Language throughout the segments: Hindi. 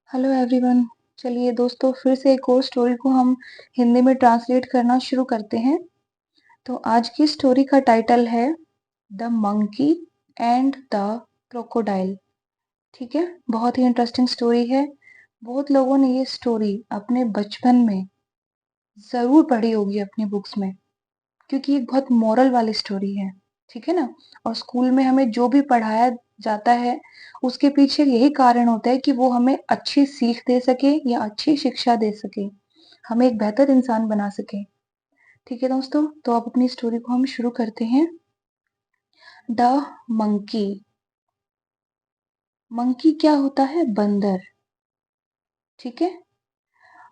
Hello everyone. चलिए दोस्तों, फिर से एक और स्टोरी को हम हिंदी में ट्रांसलेट करना शुरू करते हैं। तो आज की स्टोरी का टाइटल है the monkey and the crocodile. ठीक है, बहुत ही इंटरेस्टिंग स्टोरी है। बहुत लोगों ने ये स्टोरी अपने बचपन में जरूर पढ़ी होगी अपनी बुक्स में, क्योंकि ये बहुत मोरल वाली स्टोरी है। ठीक है ना। और स्कूल में हमें जो भी पढ़ाया जाता है उसके पीछे यही कारण होता है कि वो हमें अच्छी सीख दे सके या अच्छी शिक्षा दे सके, हमें एक बेहतर इंसान बना सके। ठीक है दोस्तों, तो अब अपनी स्टोरी को हम शुरू करते हैं। The monkey. मंकी क्या होता है? बंदर। ठीक है।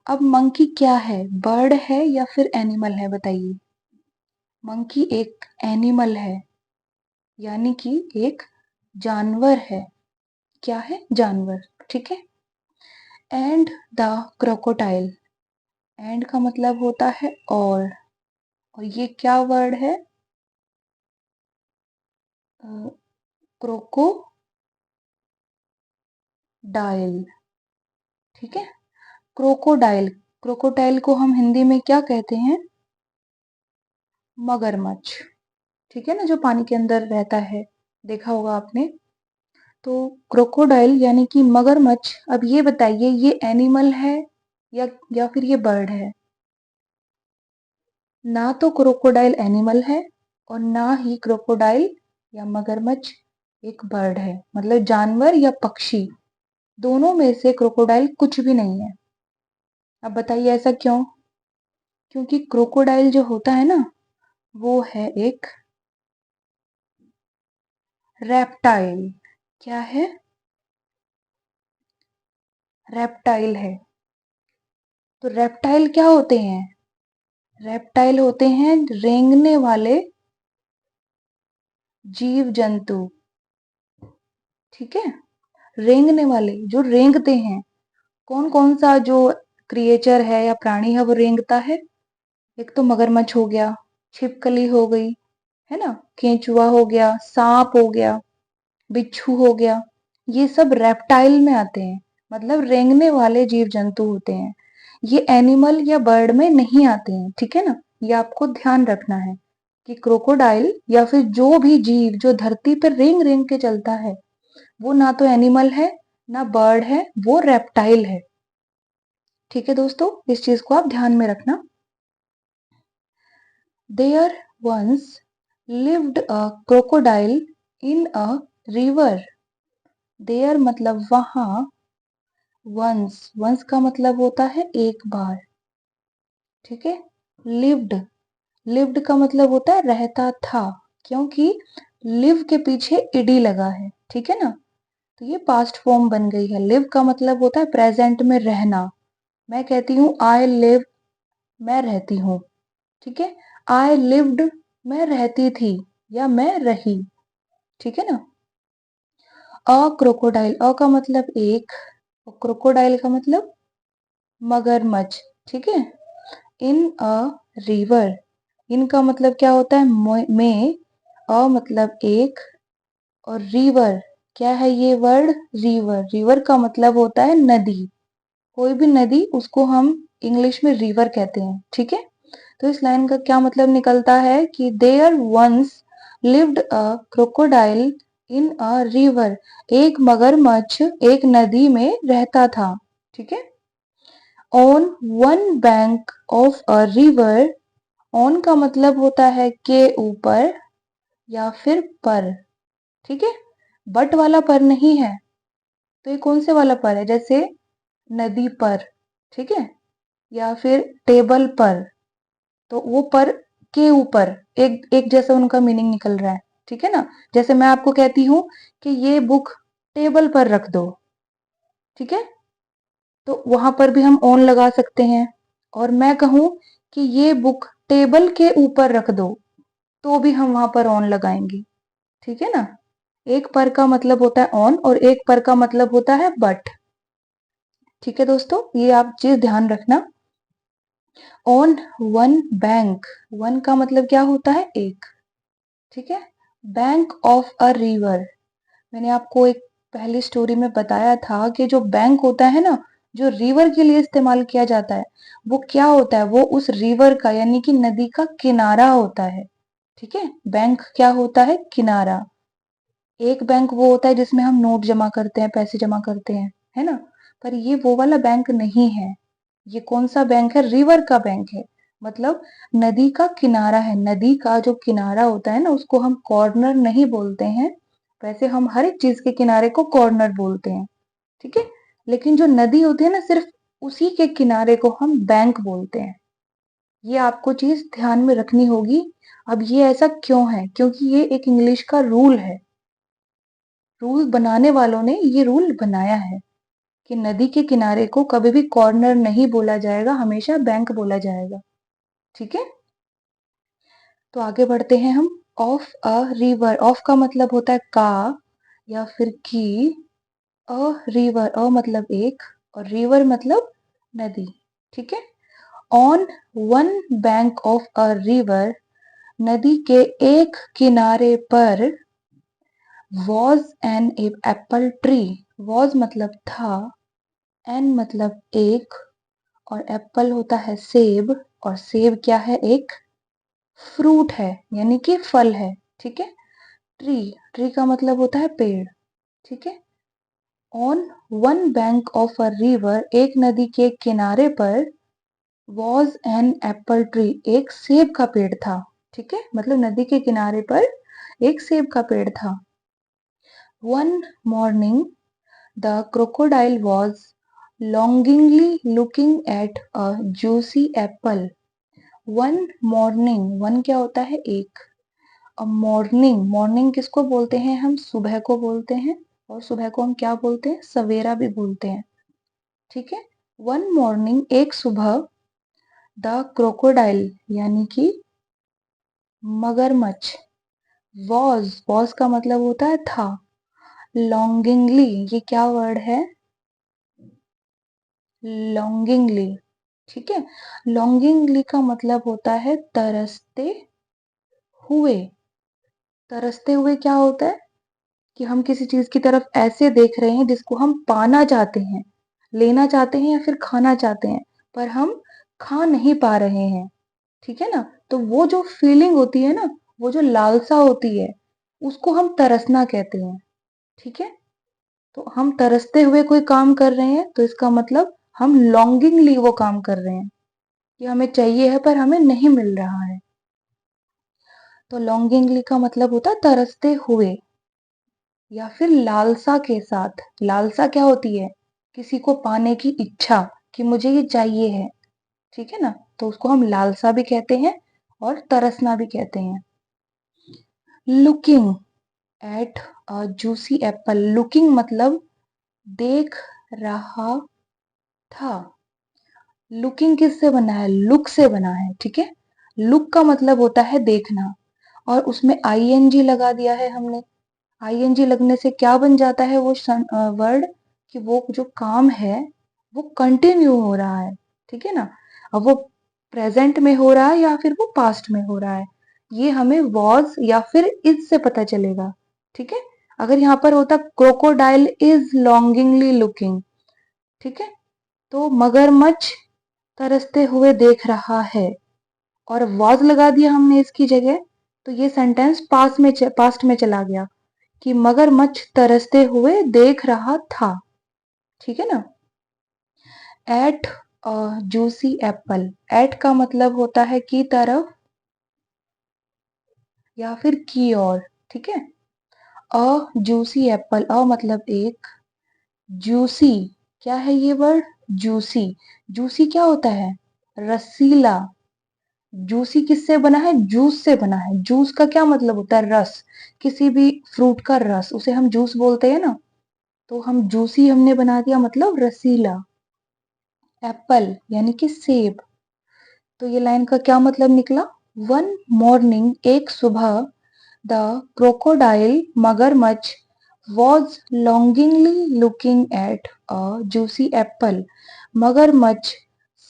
अब मंकी क्या है? बर्ड है या फिर एनिमल है? बताइए। मंकी एक एनिमल है, यानी कि एक जानवर है। क्या है? जानवर। ठीक है। And the crocodile. एंड का मतलब होता है और ये क्या वर्ड है? क्रोकोडाइल। ठीक है। क्रोकोडाइल। क्रोकोडाइल को हम हिंदी में क्या कहते हैं? मगरमच्छ। ठीक है ना, जो पानी के अंदर रहता है, देखा होगा आपने। तो क्रोकोडाइल यानी कि मगरमच्छ। अब ये बताइए, ये एनिमल है या फिर ये बर्ड है? ना तो क्रोकोडाइल एनिमल है और ना ही क्रोकोडाइल या मगरमच्छ एक बर्ड है, मतलब जानवर या पक्षी। दोनों में से क्रोकोडाइल कुछ भी नहीं है। अब बताइए ऐसा क्यों? क्योंकि क्रोकोडाइल जो होता है ना, वो है एक रेप्टाइल। क्या है? रेप्टाइल है। तो रेप्टाइल क्या होते हैं? रेप्टाइल होते हैं रेंगने वाले जीव जंतु। ठीक है। रेंगने वाले, जो रेंगते हैं। कौन कौन सा जो क्रिएचर है या प्राणी है वो रेंगता है? एक तो मगरमच्छ हो गया, छिपकली हो गई, है ना, केंचुआ हो गया, सांप हो गया, बिच्छू हो गया। ये सब रेप्टाइल में आते हैं, मतलब रेंगने वाले जीव जंतु होते हैं। ये एनिमल या बर्ड में नहीं आते हैं। ठीक है ना। ये आपको ध्यान रखना है कि क्रोकोडाइल या फिर जो भी जीव जो धरती पर रेंग रेंग के चलता है, वो ना तो एनिमल है ना बर्ड है, वो रेप्टाइल है। ठीक है दोस्तों, इस चीज को आप ध्यान में रखना। There once lived a crocodile in a river. There मतलब वहां, once का मतलब होता है एक बार। ठीक है। lived का मतलब होता है रहता था, क्योंकि live के पीछे ईडी लगा है। ठीक है ना। तो ये पास्ट फॉर्म बन गई है। लिव का मतलब होता है प्रेजेंट में रहना। मैं कहती हूँ आई लिव, मैं रहती हूँ। ठीक है। आई लिव्ड, मैं रहती थी या मैं रही। ठीक है ना। अ क्रोकोडाइल, अ का मतलब एक और क्रोकोडाइल का मतलब मगरमच्छ। ठीक है। इन अ रिवर, इनका मतलब क्या होता है? में। अ मतलब एक और रिवर, क्या है ये वर्ड? रिवर। रिवर का मतलब होता है नदी। कोई भी नदी, उसको हम इंग्लिश में रिवर कहते हैं। ठीक है। तो इस लाइन का क्या मतलब निकलता है कि there once lived a crocodile in a river. एक मगरमच्छ एक नदी में रहता था। ठीक है। On one bank of a river, on का मतलब होता है के ऊपर या फिर पर। ठीक है। बट वाला पर नहीं है। तो ये कौन से वाला पर है? जैसे नदी पर, ठीक है, या फिर टेबल पर। तो वो पर के ऊपर, एक एक जैसा उनका मीनिंग निकल रहा है। ठीक है ना। जैसे मैं आपको कहती हूँ कि ये बुक टेबल पर रख दो। ठीक है। तो वहां पर भी हम ऑन लगा सकते हैं। और मैं कहूं कि ये बुक टेबल के ऊपर रख दो, तो भी हम वहां पर ऑन लगाएंगे। ठीक है ना। एक पर का मतलब होता है ऑन और एक पर का मतलब होता है बट। ठीक है दोस्तों, ये आप चीज ध्यान रखना। ऑन वन बैंक, वन का मतलब क्या होता है? एक। ठीक है। बैंक ऑफ अ रिवर, मैंने आपको एक पहली स्टोरी में बताया था कि जो बैंक होता है ना, जो रिवर के लिए इस्तेमाल किया जाता है, वो क्या होता है, वो उस रिवर का यानी कि नदी का किनारा होता है। ठीक है, बैंक क्या होता है, किनारा। एक बैंक वो होता है जिसमें हम नोट जमा करते हैं, पैसे जमा करते हैं, है ना। पर ये वो वाला बैंक नहीं है। ये कौन सा बैंक है, रिवर का बैंक है। मतलब नदी का किनारा है। नदी का जो किनारा होता है ना, उसको हम कॉर्नर नहीं बोलते हैं। वैसे हम हर एक चीज के किनारे को कॉर्नर बोलते हैं, ठीक है। लेकिन जो नदी होती है ना, सिर्फ उसी के किनारे को हम बैंक बोलते हैं। ये आपको चीज ध्यान में रखनी होगी। अब ये ऐसा क्यों है, क्योंकि ये एक इंग्लिश का रूल है। रूल बनाने वालों ने ये रूल बनाया है कि नदी के किनारे को कभी भी कॉर्नर नहीं बोला जाएगा, हमेशा बैंक बोला जाएगा। ठीक है, तो आगे बढ़ते हैं हम। ऑफ अ रिवर, ऑफ का मतलब होता है का या फिर की। अ रिवर, अ मतलब एक और रिवर मतलब नदी। ठीक है, on one bank of a river, नदी के एक किनारे पर, was an apple tree. Was मतलब था, एन मतलब एक, और एप्पल होता है सेब, और सेब क्या है, एक फ्रूट है यानी कि फल है। ठीक है, ट्री, ट्री का मतलब होता है पेड़। ठीक है, on one bank of a river, एक नदी के किनारे पर, वॉज एन एप्पल ट्री, एक सेब का पेड़ था। ठीक है, मतलब नदी के किनारे पर एक सेब का पेड़ था। One morning the crocodile was longingly looking at a juicy apple. One morning, one क्या होता है, एक। अब मॉर्निंग, मॉर्निंग किसको बोलते हैं, हम सुबह को बोलते हैं। और सुबह को हम क्या बोलते हैं, सवेरा भी बोलते हैं। ठीक है, वन मॉर्निंग, एक सुबह, द क्रोकोडाइल यानी कि मगरमच्छ, वॉज का मतलब होता है था, लॉन्गिंगली, ये क्या वर्ड है, लॉन्गिंगली। ठीक है, लॉन्गिंगली का मतलब होता है तरसते हुए। तरसते हुए क्या होता है कि हम किसी चीज की तरफ ऐसे देख रहे हैं जिसको हम पाना चाहते हैं, लेना चाहते हैं या फिर खाना चाहते हैं, पर हम खा नहीं पा रहे हैं। ठीक है ना, तो वो जो फीलिंग होती है ना, वो जो लालसा होती है, उसको हम तरसना कहते हैं। ठीक है, तो हम तरसते हुए कोई काम कर रहे हैं तो इसका मतलब हम लॉन्गिंगली वो काम कर रहे हैं कि हमें चाहिए है पर हमें नहीं मिल रहा है। तो लॉन्गिंगली का मतलब होता है तरसते हुए या फिर लालसा के साथ। लालसा क्या होती है, किसी को पाने की इच्छा, कि मुझे ये चाहिए है। ठीक है ना, तो उसको हम लालसा भी कहते हैं और तरसना भी कहते हैं। Looking at a juicy Apple, looking मतलब देख रहा था। लुकिंग किससे बना है, लुक से बना है। ठीक है, लुक का मतलब होता है देखना, और उसमें आईएनजी लगा दिया है हमने। आईएनजी लगने से क्या बन जाता है वो वर्ड, कि वो जो काम है वो कंटिन्यू हो रहा है। ठीक है ना, अब वो प्रेजेंट में हो रहा है या फिर वो पास्ट में हो रहा है, ये हमें वॉज या फिर इज से पता चलेगा। ठीक है, अगर यहाँ पर होता क्रोकोडाइल इज लॉन्गिंगली लुकिंग, ठीक है, तो मगरमच्छ तरसते हुए देख रहा है, और वॉज लगा दिया हमने इसकी जगह, तो ये सेंटेंस पास्ट में चला गया कि मगरमच्छ तरसते हुए देख रहा था। ठीक है ना, ate a juicy apple, ate का मतलब होता है की तरफ या फिर की ओर। ठीक है, अ जूसी एप्पल, अ मतलब एक, जूसी क्या है ये वर्ड, जूसी। जूसी क्या होता है, रसीला। जूसी किससे बना है, जूस से बना है। जूस का क्या मतलब होता है, रस। किसी भी फ्रूट का रस, उसे हम जूस बोलते हैं ना, तो हम जूसी हमने बना दिया मतलब रसीला। एप्पल यानी कि सेब, तो ये लाइन का क्या मतलब निकला, वन मॉर्निंग, एक सुबह, द क्रोकोडाइल मगरमच्छ was longingly looking at a juicy apple, मगरमच्छ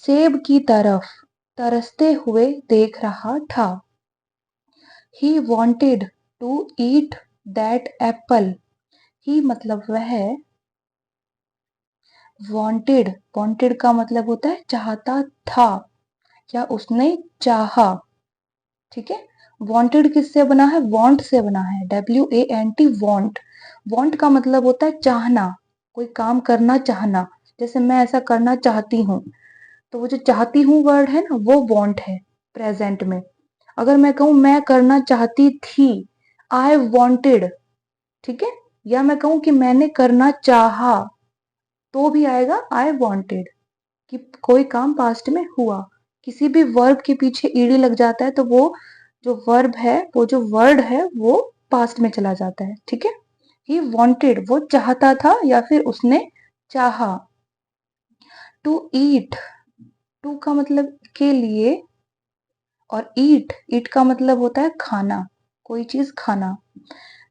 सेब की तरफ तरसते हुए देख रहा था। He wanted to eat that apple. ही मतलब वह, वांटेड, वांटेड का मतलब होता है चाहता था या उसने चाहा, ठीक है। वांटेड किससे बना है? वांट से बना है, WANT, वांट। वांट का मतलब होता है चाहना, कोई काम करना चाहना। जैसे मैं ऐसा करना चाहती हूँ, तो वो जो चाहती हूँ वर्ड है ना, वो वांट है प्रेजेंट में। अगर मैं कहूँ मैं करना चाहती थी, आई वांटेड, ठीक है। या मैं कहूँ कि मैंने करना चाहा, तो भी आएगा आई वांटेड, कि कोई काम पास्ट में हुआ। किसी भी वर्ब के पीछे ईडी लग जाता है तो वो जो वर्ब है, वो जो वर्ड है, वो पास्ट में चला जाता है, ठीक है। ही वांटेड, वो चाहता था या फिर उसने चाहा। टू ईट, टू का मतलब के लिए, और ईट, ईट का मतलब होता है खाना, कोई चीज खाना।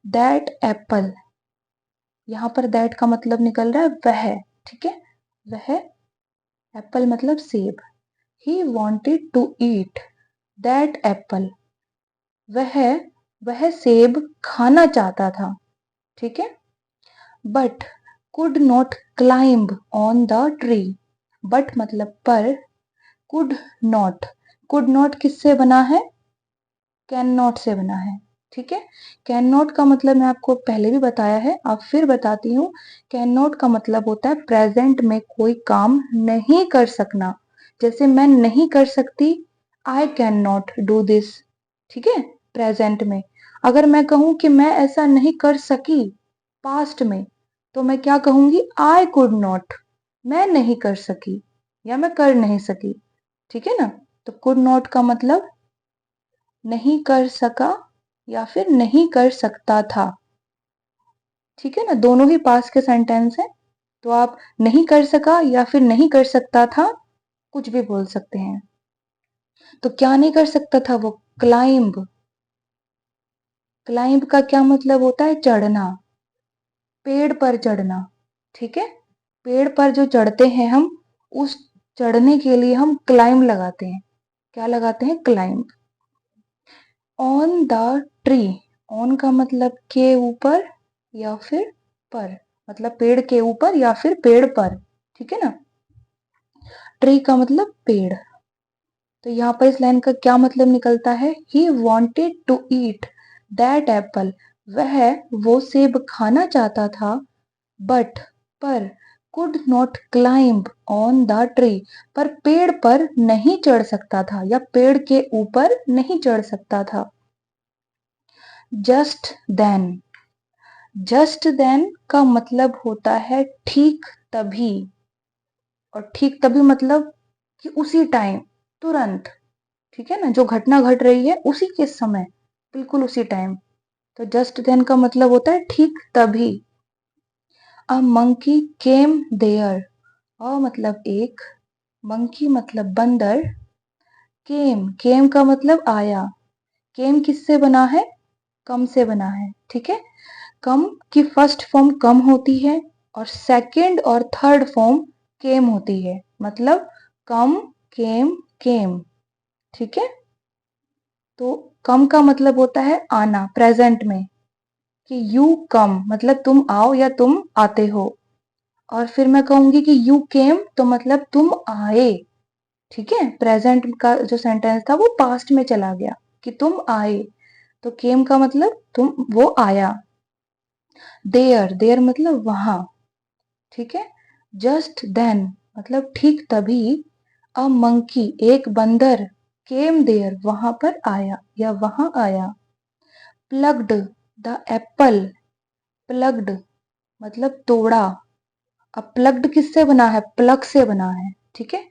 दैट एप्पल, यहाँ पर दैट का मतलब निकल रहा है वह, ठीक है, वह। एप्पल मतलब सेब। He wanted to eat that apple, वह वह सेब खाना चाहता था, ठीक है। But could not climb on the tree, but मतलब पर, कुड नॉट, कुड नॉट किससे बना है? कैन नॉट से बना है, ठीक है। कैन नॉट का मतलब मैं आपको पहले भी बताया है, अब फिर बताती हूँ। कैन नॉट का मतलब होता है प्रेजेंट में कोई काम नहीं कर सकना। जैसे मैं नहीं कर सकती, I can not do this, ठीक है, प्रेजेंट में। अगर मैं कहूं कि मैं ऐसा नहीं कर सकी पास्ट में, तो मैं क्या कहूंगी? आई कुड नॉट, मैं नहीं कर सकी या मैं कर नहीं सकी, ठीक है ना। तो कुड नॉट का मतलब नहीं कर सका या फिर नहीं कर सकता था, ठीक है ना। दोनों ही पास्ट के सेंटेंस है, तो आप नहीं कर सका या फिर नहीं कर सकता था, कुछ भी बोल सकते हैं। तो क्या नहीं कर सकता था वो? क्लाइंब, क्लाइंब का क्या मतलब होता है? चढ़ना, पेड़ पर चढ़ना, ठीक है। पेड़ पर जो चढ़ते हैं हम, उस चढ़ने के लिए हम क्लाइंब लगाते हैं। क्या लगाते हैं? Climb. On the tree, on का मतलब के ऊपर या फिर पर, मतलब पेड़ के ऊपर या फिर पेड़ पर, ठीक है ना। ट्री का मतलब पेड़। तो यहाँ पर इस लाइन का क्या मतलब निकलता है? He wanted to eat that apple, वह वो सेब खाना चाहता था, बट पर, could not climb on the tree, पर पेड़ पर नहीं चढ़ सकता था या पेड़ के ऊपर नहीं चढ़ सकता था। जस्ट देन, जस्ट देन का मतलब होता है ठीक तभी, और ठीक तभी मतलब कि उसी टाइम, तुरंत, ठीक है ना, जो घटना घट रही है उसी के समय, बिल्कुल उसी टाइम। तो जस्ट देन का मतलब होता है ठीक तभी। अ मंकी केम देयर, अ मतलब एक, मंकी मतलब बंदर, केम, केम का मतलब आया। केम किससे बना है? कम से बना है, ठीक है। कम की फर्स्ट फॉर्म कम होती है और सेकंड और थर्ड फॉर्म केम होती है, मतलब कम, केम, केम, ठीक है। तो कम का मतलब होता है आना प्रेजेंट में, कि यू कम मतलब तुम आओ या तुम आते हो। और फिर मैं कहूंगी कि यू केम, तो मतलब तुम आए, ठीक है। प्रेजेंट का जो सेंटेंस था वो पास्ट में चला गया कि तुम आए, तो केम का मतलब तुम, वो आया। देयर, देयर मतलब वहां, ठीक है। जस्ट देन मतलब ठीक तभी, अ मंकी एक बंदर, केम देयर वहां पर आया या वहां आया। प्लग्ड द एप्पल, प्लग्ड मतलब तोड़ा। अब प्लग्ड किससे बना है? प्लग से बना है, ठीक है।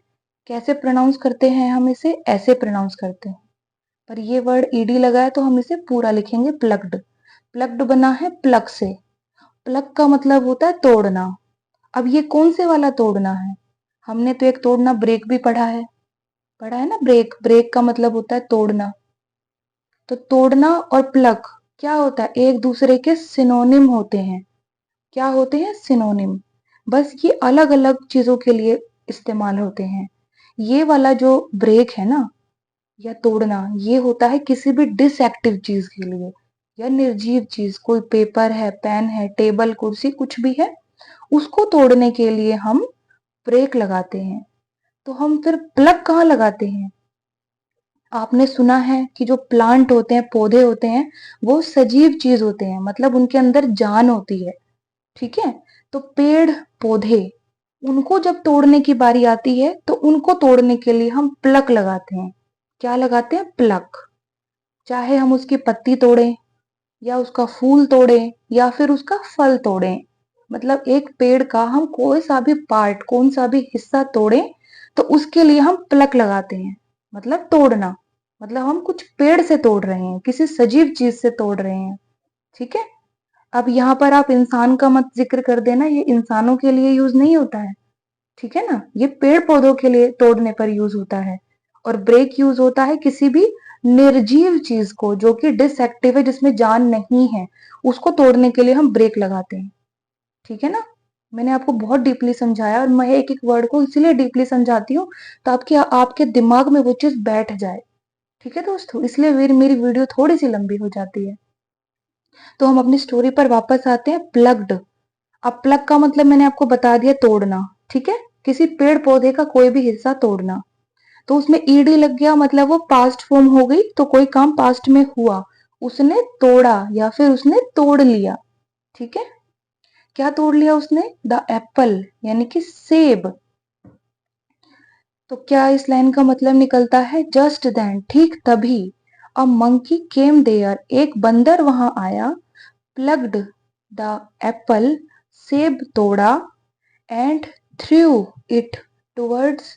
कैसे प्रोनाउंस करते हैं हम इसे? ऐसे प्रोनाउंस करते हैं, पर ये वर्ड ईडी लगा है तो हम इसे पूरा लिखेंगे प्लग्ड। प्लग्ड बना है प्लग से। प्लग का मतलब होता है तोड़ना। अब ये कौन से वाला तोड़ना है? हमने तो एक तोड़ना ब्रेक भी पढ़ा है, पढ़ा है ना, ब्रेक, ब्रेक का मतलब होता है तोड़ना। तो तोड़ना और प्लग क्या होता है? एक दूसरे के सिनोनिम होते हैं। क्या होते हैं? सिनोनिम। बस ये अलग अलग चीजों के लिए इस्तेमाल होते हैं। ये वाला जो ब्रेक है ना, या तोड़ना, ये होता है किसी भी डिसएक्टिव चीज के लिए, या निर्जीव चीज, कोई पेपर है, पेन है, टेबल, कुर्सी, कुछ भी है, उसको तोड़ने के लिए हम ब्रेक लगाते हैं। तो हम फिर प्लग कहाँ लगाते हैं? आपने सुना है कि जो प्लांट होते हैं, पौधे होते हैं, वो सजीव चीज होते हैं, मतलब उनके अंदर जान होती है। ठीक है, तो पेड़ पौधे, उनको जब तोड़ने की बारी आती है तो उनको तोड़ने के लिए हम प्लग लगाते हैं। क्या लगाते हैं? प्लग। चाहे हम उसकी पत्ती तोड़ें, या उसका फूल तोड़ें, या फिर उसका फल तोड़ें, मतलब एक पेड़ का हम कोई सा भी पार्ट, कौन सा भी हिस्सा तोड़ें, तो उसके लिए हम प्लग लगाते हैं। मतलब तोड़ना, मतलब हम कुछ पेड़ से तोड़ रहे हैं, किसी सजीव चीज से तोड़ रहे हैं। ठीक है, अब यहाँ पर आप इंसान का मत जिक्र कर देना, ये इंसानों के लिए यूज नहीं होता है। ठीक है ना, ये पेड़ पौधों के लिए तोड़ने पर यूज होता है। और ब्रेक यूज होता है किसी भी निर्जीव चीज को, जो कि डिसएक्टिव है, जिसमें जान नहीं है, उसको तोड़ने के लिए हम ब्रेक लगाते हैं। ठीक है ना, मैंने आपको बहुत डीपली समझाया, और मैं एक एक वर्ड को इसलिए डीपली समझाती हूँ तो आपके आपके दिमाग में वो चीज बैठ जाए। ठीक है दोस्तों, इसलिए मेरी वीडियो थोड़ी सी लंबी हो जाती है। तो हम अपनी स्टोरी पर वापस आते हैं। प्लग्ड। अब प्लग का मतलब मैंने आपको बता दिया, तोड़ना। ठीक है, किसी पेड़ पौधे का कोई भी हिस्सा तोड़ना। तो उसमें ईडी लग गया, मतलब वो पास्ट फॉर्म हो गई, तो कोई काम पास्ट में हुआ, उसने तोड़ा या फिर उसने तोड़ लिया। ठीक है, क्या तोड़ लिया उसने? द एप्पल, यानी कि सेब। तो क्या इस लाइन का मतलब निकलता है? जस्ट देन, ठीक तभी, अ मंकी केम देयर, एक बंदर वहां आया, प्लग्ड द एप्पल, सेब तोड़ा, एंड थ्रू इट टुवर्ड्स,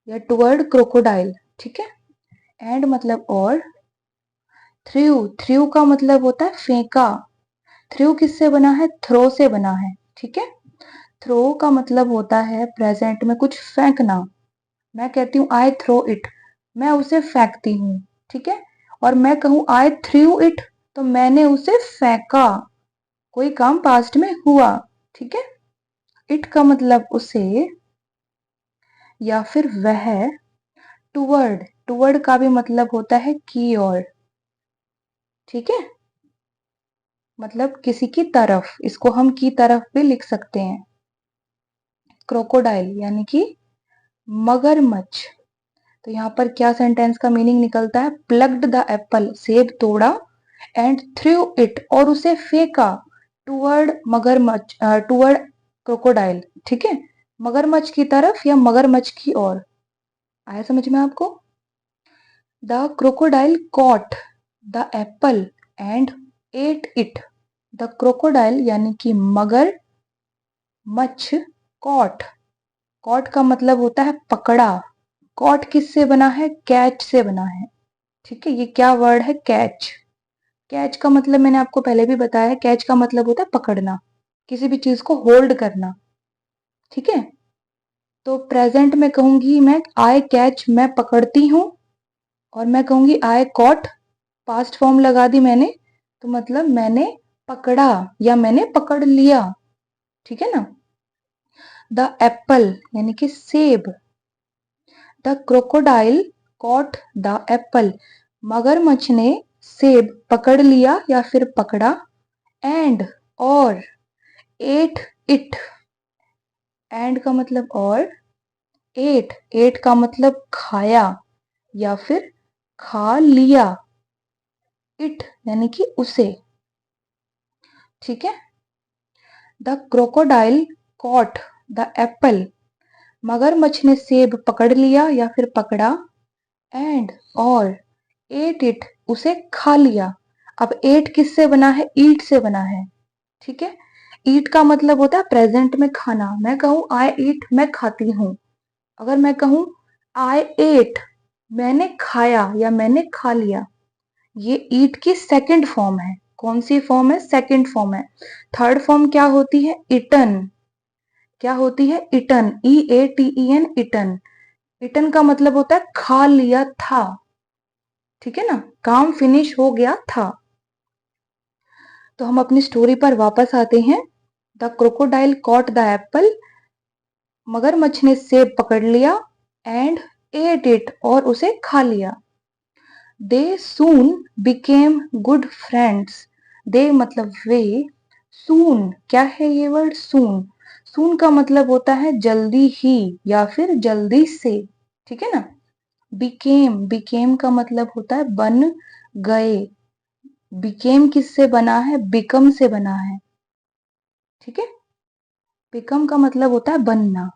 या टुवर्ड क्रोकोडाइल। ठीक है, एंड मतलब और, थ्रू, थ्रू का मतलब होता है फेंका। थ्रू किससे बना है? थ्रो से बना है। ठीक है, थ्रो का मतलब होता है प्रेजेंट में कुछ फेंकना। मैं कहती हूँ आई थ्रो इट, मैं उसे फेंकती हूँ। ठीक है, और मैं कहूँ आई थ्रू इट, तो मैंने उसे फेंका, कोई काम पास्ट में हुआ। ठीक है, इट का मतलब उसे या फिर वह। टुवर्ड, टुवर्ड का भी मतलब होता है की ओर। ठीक है, मतलब किसी की तरफ, इसको हम की तरफ भी लिख सकते हैं। क्रोकोडाइल यानी कि मगरमच्छ। तो यहाँ पर क्या सेंटेंस का मीनिंग निकलता है? प्लग्ड द एप्पल, सेब तोड़ा, एंड थ्रू इट, और उसे फेंका, टुवर्ड मगरमच्छ, टुवर्ड क्रोकोडाइल। ठीक है, मगरमच्छ की तरफ या मगरमच्छ की ओर। आया समझ में आपको? The crocodile caught the Apple and ate it. The crocodile यानी कि मगर मच्छ, कॉट, कॉट का मतलब होता है पकड़ा। कॉट किससे बना है? कैच से बना है। ठीक है, ये क्या वर्ड है? कैच। कैच का मतलब मैंने आपको पहले भी बताया है, कैच का मतलब होता है पकड़ना, किसी भी चीज को होल्ड करना। ठीक है, तो प्रेजेंट में कहूंगी मैं आई कैच, मैं पकड़ती हूँ, और मैं कहूंगी आई कॉट, पास्ट फॉर्म लगा दी मैंने, तो मतलब मैंने पकड़ा या मैंने पकड़ लिया। ठीक है ना, द एप्पल यानी कि सेब, the crocodile caught the apple, मगरमच्छ ने सेब पकड़ लिया या फिर पकड़ा, एंड और, एट इट, एंड का मतलब और, एट, एट का मतलब खाया या फिर खा लिया, इट यानी कि उसे। ठीक है, the crocodile caught the apple, मगरमच्छ ने सेब पकड़ लिया या फिर पकड़ा, एंड और, एट इट, उसे खा लिया। अब एट किससे बना है? ईट से बना है। ठीक है, ईट का मतलब होता है प्रेजेंट में खाना। मैं कहूं आई ईट, मैं खाती हूं। अगर मैं कहूं आई एट, मैंने खाया या मैंने खा लिया, ये ईट की सेकंड फॉर्म है। कौन सी फॉर्म है? सेकंड फॉर्म है। थर्ड फॉर्म क्या होती है? इटन। क्या होती है? Eaten, E A T E N, eaten. Eaten का मतलब होता है खा लिया था। ठीक है ना, काम फिनिश हो गया था। तो हम अपनी स्टोरी पर वापस आते हैं। The crocodile caught the apple, मगरमच्छ ने सेब पकड़ लिया, एंड एट इट, और उसे खा लिया। They soon became good friends, दे मतलब वे, सून क्या है ये वर्ड सून, सून का मतलब होता है जल्दी ही या फिर जल्दी से, ठीक है ना। बिकेम का मतलब होता है बन गए, बिकेम किससे बना है, बिकम से बना है, ठीक है। बिकम का मतलब होता है बनना,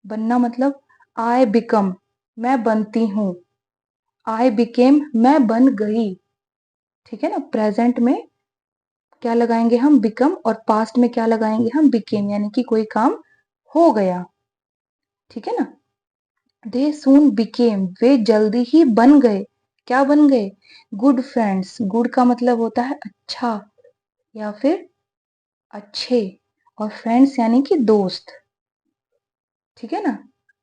बनना मतलब आई बिकम मैं बनती हूं, आई बिकेम मैं बन गई, ठीक है ना। प्रेजेंट में क्या लगाएंगे हम, बिकम, और पास्ट में क्या लगाएंगे हम, बिकेम, यानी कि कोई काम हो गया, ठीक है ना। दे सून बिकेम वे जल्दी ही बन गए, क्या बन गए, गुड फ्रेंड्स, गुड का मतलब होता है अच्छा या फिर अच्छे, और फ्रेंड्स यानी कि दोस्त, ठीक है ना।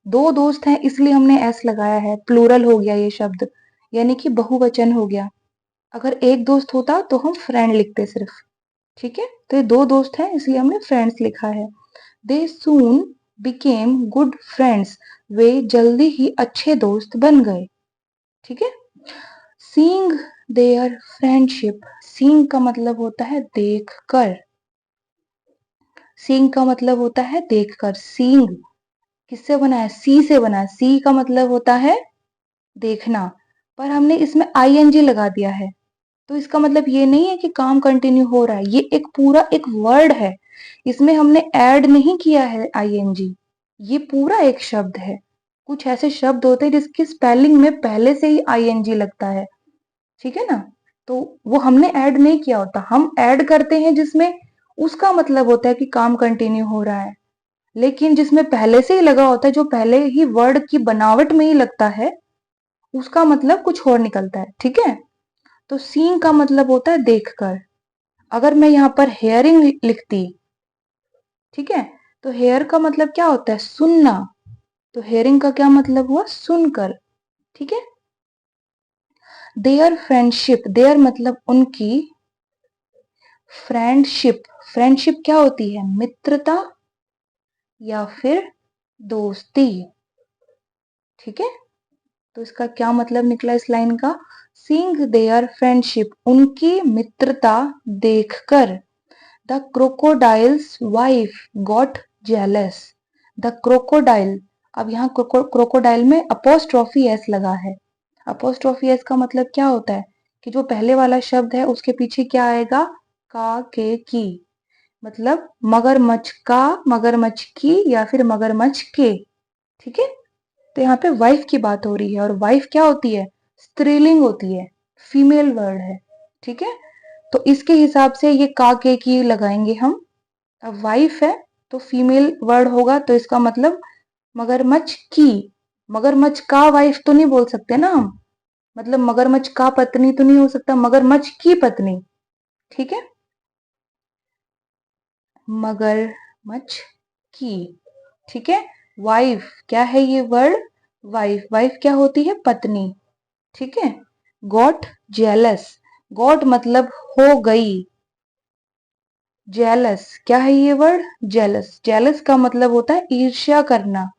दो दोस्त हैं इसलिए हमने एस लगाया है, प्लूरल हो गया ये शब्द, यानी कि बहुवचन हो गया। अगर एक दोस्त होता तो हम फ्रेंड लिखते सिर्फ, ठीक है। तो ये दो दोस्त हैं इसलिए हमने फ्रेंड्स लिखा है। दे सून बिकेम गुड फ्रेंड्स, वे जल्दी ही अच्छे दोस्त बन गए, ठीक है। सीइंग देयर फ्रेंडशिप, सीइंग का मतलब होता है देख कर, सीइंग का मतलब होता है देख कर, सीइंग किससे बना है, सी से बना है, सी का मतलब होता है देखना, पर हमने इसमें आईएनजी लगा दिया है, तो इसका मतलब ये नहीं है कि काम कंटिन्यू हो रहा है, ये एक पूरा एक वर्ड है, इसमें हमने ऐड नहीं किया है आईएनजी, ये पूरा एक शब्द है। कुछ ऐसे शब्द होते हैं जिसकी स्पेलिंग में पहले से ही आईएनजी लगता है, ठीक है ना, तो वो हमने ऐड नहीं किया होता, हम ऐड करते हैं जिसमें उसका मतलब होता है कि काम कंटिन्यू हो रहा है, लेकिन जिसमें पहले से ही लगा होता है, जो पहले ही वर्ड की बनावट में ही लगता है, उसका मतलब कुछ और निकलता है, ठीक है। तो सीइंग का मतलब होता है देखकर, अगर मैं यहाँ पर हेयरिंग लिखती, ठीक है, तो हेयर का मतलब क्या होता है, सुनना, तो हेयरिंग का क्या मतलब हुआ, सुनकर, ठीक है। देयर फ्रेंडशिप, देयर मतलब उनकी, फ्रेंडशिप, फ्रेंडशिप क्या होती है, मित्रता या फिर दोस्ती, ठीक है। तो इसका क्या मतलब निकला इस लाइन का, सीइंग देयर फ्रेंडशिप, उनकी मित्रता देखकर, the crocodile's wife got jealous, the crocodile, अब यहाँ क्रोकोडाइल में अपोस्ट्रोफी एस लगा है, अपोस्ट्रोफी एस का मतलब क्या होता है कि जो पहले वाला शब्द है उसके पीछे क्या आएगा, का के की, मतलब मगरमच्छ का, मगरमच्छ की या फिर मगरमच्छ के, ठीक है। तो यहाँ पे वाइफ की बात हो रही है, और वाइफ क्या होती है, स्त्रीलिंग होती है, फीमेल वर्ड है, ठीक है। तो इसके हिसाब से ये का के की लगाएंगे हम, अब वाइफ है तो फीमेल वर्ड होगा, तो इसका मतलब मगरमच्छ की, मगरमच्छ का वाइफ तो नहीं बोल सकते ना हम, मतलब मगरमच्छ का पत्नी तो नहीं हो सकता, मगरमच्छ की पत्नी, ठीक है, मगरमच्छ की, ठीक है। वाइफ क्या है ये वर्ड, वाइफ, वाइफ क्या होती है, पत्नी, ठीक है। गॉट जेलस, गॉट मतलब हो गई, जेलस क्या है ये वर्ड, जेलस, जेलस का मतलब होता है ईर्ष्या करना,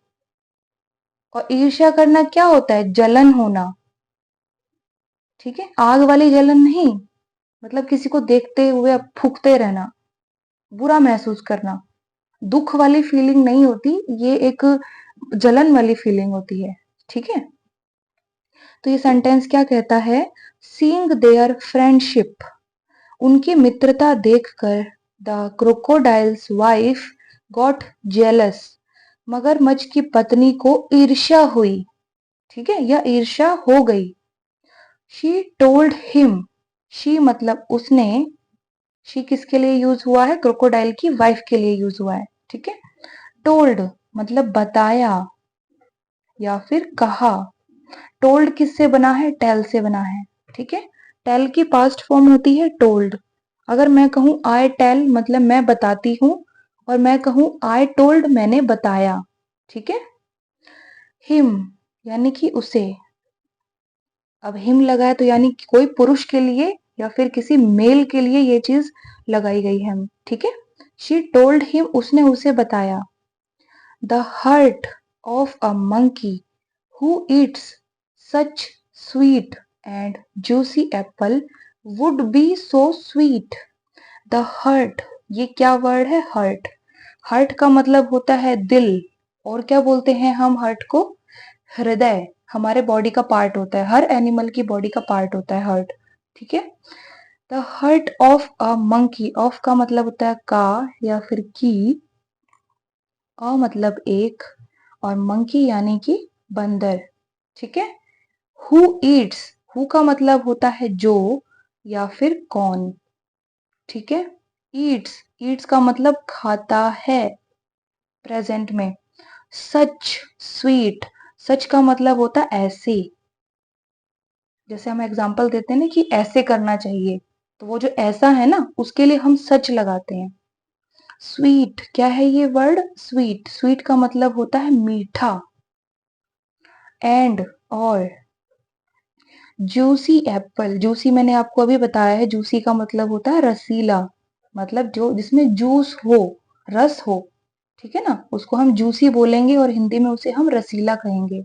और ईर्ष्या करना क्या होता है, जलन होना, ठीक है, आग वाली जलन नहीं, मतलब किसी को देखते हुए आप फूकते रहना, बुरा महसूस करना, दुख वाली फीलिंग नहीं होती, ये एक जलन वाली फीलिंग होती है, ठीक है। तो ये सेंटेंस क्या कहता है, सीइंग देयर फ्रेंडशिप, उनकी मित्रता देखकर, the crocodile's wife got jealous, मगरमच्छ की पत्नी को ईर्ष्या हुई, ठीक है, या ईर्ष्या हो गई। शी टोल्ड हिम, शी मतलब उसने, शी किसके लिए यूज हुआ है, क्रोकोडाइल की वाइफ के लिए यूज हुआ है, ठीक है। टोल्ड मतलब बताया या फिर कहा, टोल्ड किससे बना है, टेल से बना है, ठीक है। टेल की पास्ट फॉर्म होती है टोल्ड, अगर मैं कहूं आई टेल मतलब मैं बताती हूं, और मैं कहूं आई टोल्ड मैंने बताया, ठीक है। हिम यानी कि उसे, अब हिम लगा है तो यानी कि कोई पुरुष के लिए या फिर किसी मेल के लिए ये चीज लगाई गई है, ठीक है। शी टोल्ड हिम उसने उसे बताया, the heart of a monkey who eats such sweet and juicy apple would be so sweet. The heart, ये क्या वर्ड है? हर्ट। हर्ट का मतलब होता है दिल, और क्या बोलते हैं हम हर्ट को? हृदय। हमारे बॉडी का पार्ट होता है, हर एनिमल की बॉडी का पार्ट होता है हर्ट। ठीक है। The heart of a monkey, of का मतलब होता है का या फिर की, अ मतलब एक, और मंकी यानी कि बंदर। ठीक है। हु ईट्स, हु का मतलब होता है जो या फिर कौन। ठीक है। ईट्स, ईट्स का मतलब खाता है प्रेजेंट में। सच स्वीट, सच का मतलब होता है ऐसे। जैसे हम एग्जांपल देते हैं ना कि ऐसे करना चाहिए, तो वो जो ऐसा है ना उसके लिए हम सच लगाते हैं। स्वीट, क्या है ये वर्ड? स्वीट, स्वीट का मतलब होता है मीठा। एंड, और जूसी एप्पल, जूसी मैंने आपको अभी बताया है, जूसी का मतलब होता है रसीला, मतलब जो जिसमें जूस हो, रस हो। ठीक है ना, उसको हम जूसी बोलेंगे और हिंदी में उसे हम रसीला कहेंगे।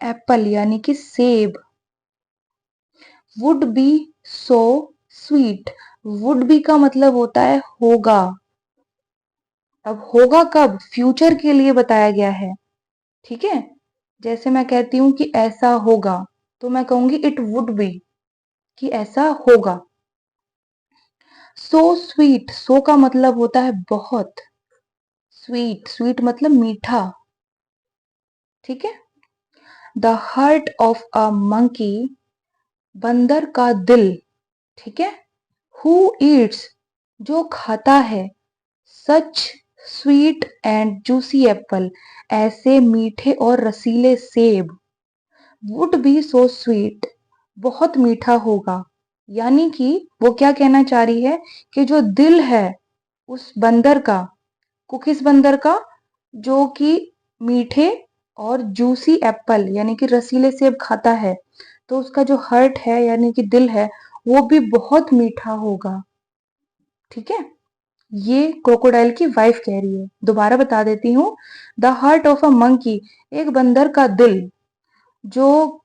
एप्पल यानी कि सेब। Would be so sweet, would be का मतलब होता है होगा। अब होगा कब? फ्यूचर के लिए बताया गया है। ठीक है। जैसे मैं कहती हूँ कि ऐसा होगा, तो मैं कहूंगी इट वुड बी, कि ऐसा होगा। सो स्वीट, सो का मतलब होता है बहुत। स्वीट, स्वीट मतलब मीठा। ठीक है। The heart of a monkey, बंदर का दिल। ठीक है। हु ईट्स, जो खाता है। सच स्वीट एंड जूसी एप्पल, ऐसे मीठे और रसीले सेब। वुड बी सो स्वीट, बहुत मीठा होगा। यानी कि वो क्या कहना चाह रही है कि जो दिल है उस बंदर का, को किस बंदर का? जो कि मीठे और जूसी एप्पल यानी कि रसीले सेब खाता है, तो उसका जो हर्ट है यानी कि दिल है वो भी बहुत मीठा होगा। ठीक है। ये क्रोकोडाइल की वाइफ कह रही है। दोबारा बता देती हूँ। The heart of a monkey, एक बंदर का दिल जो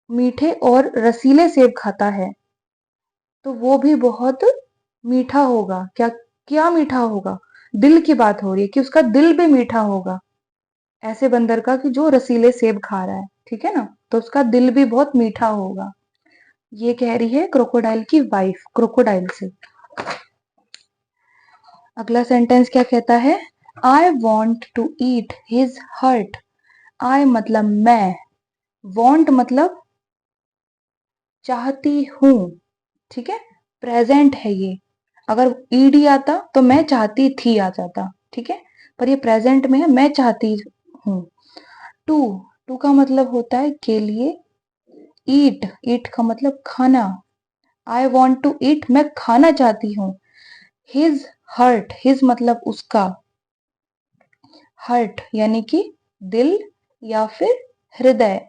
मीठे और रसीले सेब खाता है, तो वो भी बहुत मीठा होगा। क्या? क्या मीठा होगा? दिल की बात हो रही है कि उसका दिल भी मीठा होगा, ऐसे बंदर का कि जो रसीले सेब खा रहा है। ठीक है ना, तो उसका दिल भी बहुत मीठा होगा। ये कह रही है क्रोकोडाइल की वाइफ क्रोकोडाइल से। अगला सेंटेंस क्या कहता है? I want to eat his heart. I मतलब मैं, वॉन्ट मतलब चाहती हूं। ठीक है। प्रेजेंट है ये। अगर ईडी आता तो मैं चाहती थी आ जाता। ठीक है। पर ये प्रेजेंट में है, मैं चाहती हूं। टू, टू का मतलब होता है के लिए। ईट, ईट का मतलब खाना। आई वॉन्ट टू ईट, मैं खाना चाहती हूँ। हिज हर्ट, हिज मतलब उसका, हर्ट यानी कि दिल या फिर हृदय।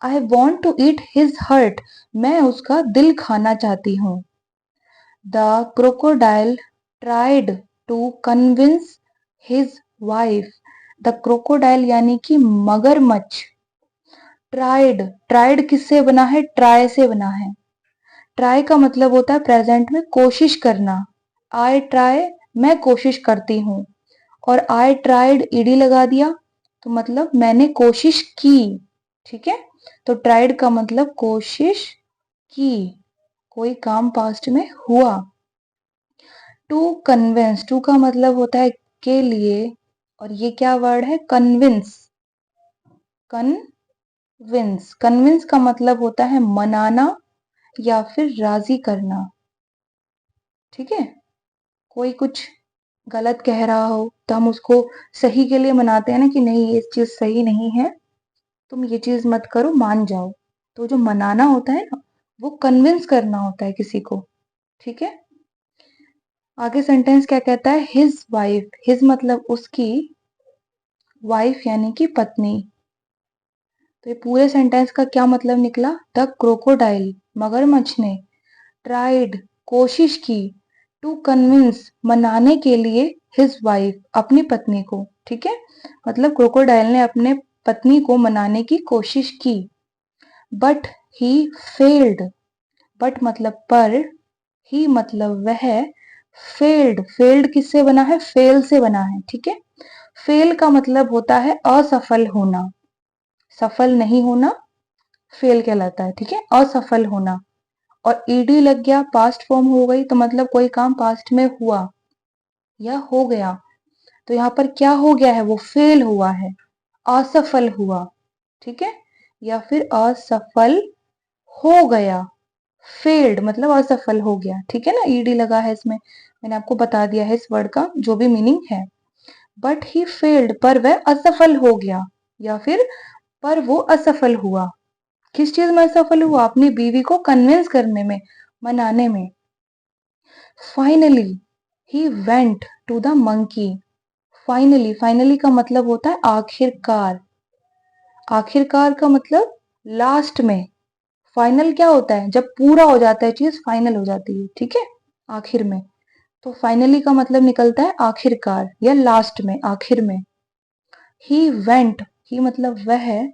I want to eat his heart, मैं उसका दिल खाना चाहती हूँ। The crocodile tried to convince his wife. The crocodile यानी कि मगरमच्छ। ट्राइड, ट्राइड किससे बना है? ट्राई से बना है। ट्राई का मतलब होता है प्रेजेंट में कोशिश करना। आई ट्राई, मैं कोशिश करती हूँ। और आई ट्राइड ईडी लगा दिया तो मतलब मैंने कोशिश की। ठीक है। तो ट्राइड का मतलब कोशिश की, कोई काम पास्ट में हुआ। टू कन्विंस, टू का मतलब होता है के लिए, और ये क्या वर्ड है? कन्विंस। कन्विंस, कन्विंस का मतलब होता है मनाना या फिर राजी करना। ठीक है। कोई कुछ गलत कह रहा हो तो हम उसको सही के लिए मनाते हैं ना कि नहीं ये चीज सही नहीं है, तुम ये चीज मत करो, मान जाओ। तो जो मनाना होता है ना, वो कन्विंस करना होता है किसी को। ठीक है। आगे सेंटेंस क्या कहता है? हिज वाइफ, हिज मतलब उसकी, वाइफ यानी कि पत्नी। तो ये पूरे सेंटेंस का क्या मतलब निकला? द क्रोकोडाइल, मगरमच्छ ने, ट्राइड कोशिश की, टू कन्विंस मनाने के लिए, हिज वाइफ अपनी पत्नी को। ठीक है। मतलब क्रोकोडाइल ने अपने पत्नी को मनाने की कोशिश की। बट ही फेल्ड, बट मतलब पर, ही मतलब वह, फेल्ड, फेल्ड किससे बना है? फेल से बना है, ठीक है। फेल का मतलब होता है असफल होना, सफल नहीं होना फेल कहलाता है, ठीक है, असफल होना। और ईडी लग गया, पास्ट फॉर्म हो गई, तो मतलब कोई काम पास्ट में हुआ या हो गया, तो यहाँ पर क्या हो गया है? वो फेल हुआ है, असफल हुआ, ठीक है, या फिर असफल हो गया, फेल्ड मतलब असफल हो गया, ठीक है ना, ईडी लगा है इसमें, मैंने आपको बता दिया है इस वर्ड का जो भी मीनिंग है। बट ही फेल्ड, पर वह असफल हो गया, या फिर पर वो असफल हुआ। किस चीज में असफल हुआ? अपनी बीवी को कन्विंस करने में, मनाने में। Finally he went to the monkey. Finally, finally का मतलब होता है आखिरकार, आखिरकार का मतलब लास्ट में। फाइनल क्या होता है? जब पूरा हो जाता है चीज, फाइनल हो जाती है, ठीक है, आखिर में। तो फाइनली का मतलब निकलता है आखिरकार या लास्ट में, आखिर में। ही वेंट, ही मतलब वह है,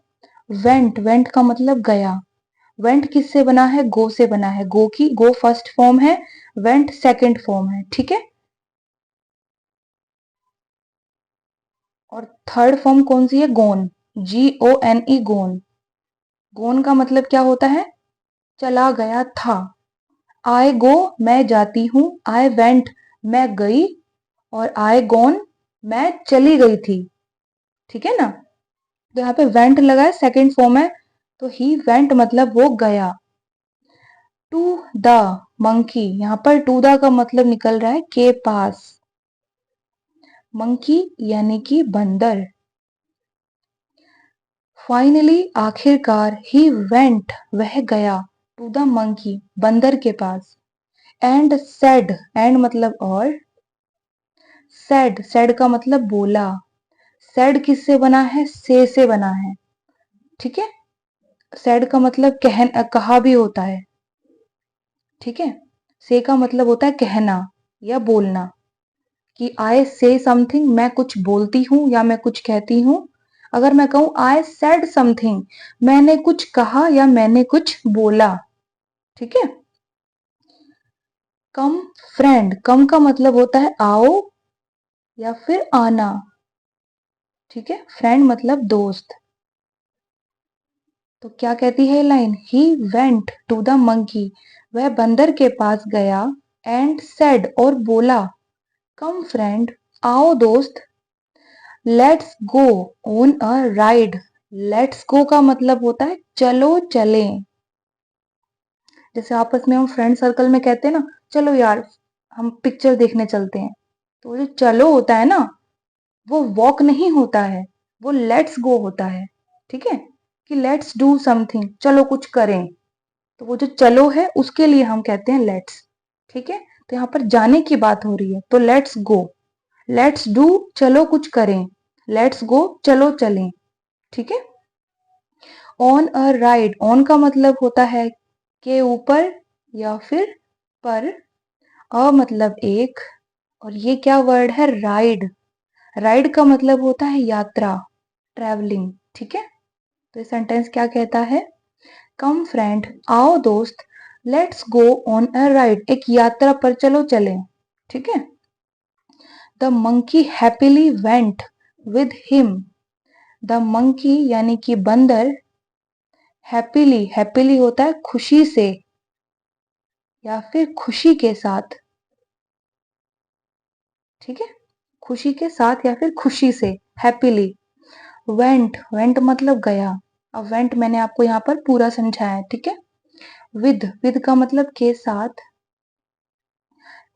वेंट, वेंट का मतलब गया। वेंट किससे बना है? गो से बना है, गो की, गो फर्स्ट फॉर्म है, वेंट सेकंड फॉर्म है, ठीक है। और थर्ड फॉर्म कौन सी है? गोन, GONE, गोन। गोन का मतलब क्या होता है? चला गया था। आई गो मैं जाती हूँ, आई वेंट मैं गई, और आई गोन मैं चली गई थी, ठीक है ना। तो यहाँ पे वेंट लगा है, सेकंड फॉर्म है, तो ही वेंट मतलब वो गया। टू द मंकी, यहाँ पर टू द का मतलब निकल रहा है के पास, मंकी यानी कि बंदर। फाइनली आखिरकार, ही वेंट वह गया, टू द मंकी बंदर के पास, एंड सेड, एंड मतलब और, सेड, सेड का मतलब बोला। सेड किससे बना है? से बना है, ठीक है। सेड का मतलब कहा भी होता है, ठीक है। से का मतलब होता है कहना या बोलना, कि आई से समथिंग, मैं कुछ बोलती हूँ या मैं कुछ कहती हूँ। अगर मैं कहूँ आई सेड समथिंग, मैंने कुछ कहा या मैंने कुछ बोला, ठीक है। कम फ्रेंड, कम का मतलब होता है आओ या फिर आना, ठीक है, फ्रेंड मतलब दोस्त। तो क्या कहती है line? He went to the monkey, वह बंदर के पास गया, एंड सेड और बोला, कम फ्रेंड आओ दोस्त, let's go on a ride. Let's go का मतलब होता है चलो चलें। जैसे आपस में हम फ्रेंड सर्कल में कहते हैं ना, चलो यार हम पिक्चर देखने चलते हैं, तो वो जो चलो होता है ना, वो वॉक नहीं होता है, वो लेट्स गो होता है, ठीक है, कि लेट्स डू समथिंग, चलो कुछ करें। तो वो जो चलो है उसके लिए हम कहते हैं लेट्स, ठीक है। तो यहाँ पर जाने की बात हो रही है, तो लेट्स गो, लेट्स डू चलो कुछ करें, लेट्स गो चलो चलें, ठीक है। ऑन अ राइड, ऑन का मतलब होता है के ऊपर या फिर पर, अ मतलब एक, और ये क्या वर्ड है? राइड, राइड का मतलब होता है यात्रा, ट्रैवलिंग, ठीक है। तो ये सेंटेंस क्या कहता है? कम फ्रेंड आओ दोस्त, let's go on a ride, एक यात्रा पर चलो चलें, ठीक है। The monkey happily went with him, the monkey यानी कि बंदर, हैप्पीली, हैप्पीली होता है खुशी से या फिर खुशी के साथ, ठीक है, खुशी के साथ या फिर खुशी से, हैप्पीली। वेंट, वेंट मतलब गया। अब वेंट मैंने आपको यहाँ पर पूरा समझाया है, ठीक है। विद, विद का मतलब के साथ,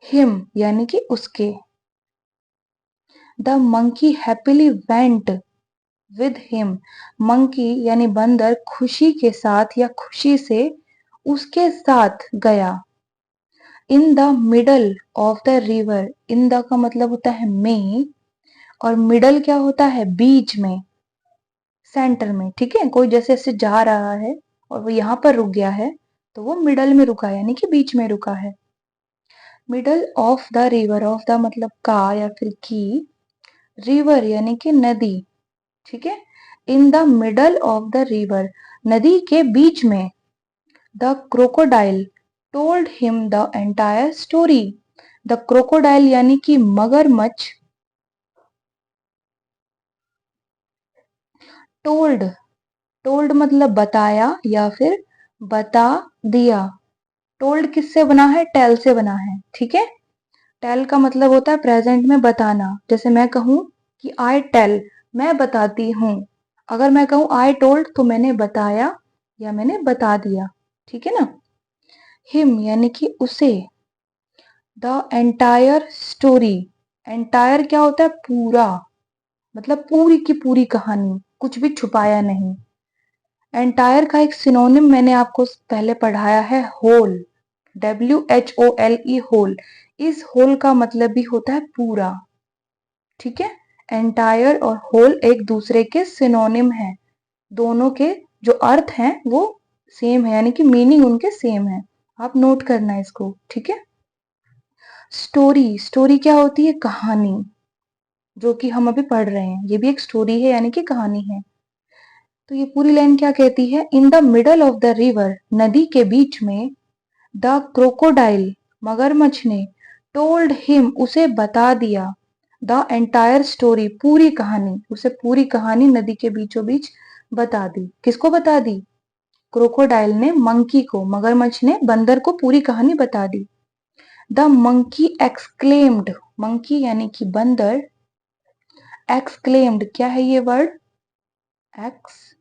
हिम यानी कि उसके। The monkey happily went with him, monkey यानी बंदर खुशी के साथ या खुशी से उसके साथ गया। In the middle of the river, in the का मतलब होता है में, और मिडल क्या होता है? बीच में, सेंटर में, ठीक है। कोई जैसे ऐसे जा रहा है और वो यहाँ पर रुक गया है, तो वो मिडल में रुका है, यानी कि बीच में रुका है। Middle of the river, of the मतलब का या फिर की, रिवर यानी कि नदी, ठीक है। In the middle of the river, नदी के बीच में। The crocodile, told him the entire story. The crocodile यानी कि मगरमच्छ टोल्ड, टोल्ड मतलब बताया या फिर बता दिया। टोल्ड किससे बना है? टेल से बना है, ठीक है। टेल का मतलब होता है प्रेजेंट में बताना। जैसे मैं कहूं कि आई टेल, मैं बताती हूं। अगर मैं कहूं आई टोल्ड तो मैंने बताया या मैंने बता दिया, ठीक है ना। हिम यानी कि उसे। द एंटायर स्टोरी, एंटायर क्या होता है? पूरा, मतलब पूरी की पूरी कहानी, कुछ भी छुपाया नहीं। एंटायर का एक सिनोनिम मैंने आपको पहले पढ़ाया है, होल, WHOLE, होल। इस होल का मतलब भी होता है पूरा, ठीक है। एंटायर और होल एक दूसरे के सिनोनिम है, दोनों के जो अर्थ हैं वो सेम है, यानी कि मीनिंग उनके सेम है। आप नोट करना है इसको, ठीक है। स्टोरी, स्टोरी क्या होती है? कहानी, जो कि हम अभी पढ़ रहे हैं, ये भी एक स्टोरी है, यानी कि कहानी है। तो ये पूरी लाइन क्या कहती है? In the middle of the river, नदी के बीच में, द क्रोकोडाइल, मगरमच्छ ने, टोल्ड हिम, उसे बता दिया, द एंटायर स्टोरी, पूरी कहानी, उसे पूरी कहानी नदी के बीचों बीच बता दी। किसको बता दी? क्रोकोडाइल ने मंकी को, मगरमच्छ ने बंदर को पूरी कहानी बता दी। द मंकी एक्सक्लेम्ड, मंकी यानी कि बंदर, एक्सक्लेम्ड क्या है ये वर्ड? एक्सक्लेम्ड,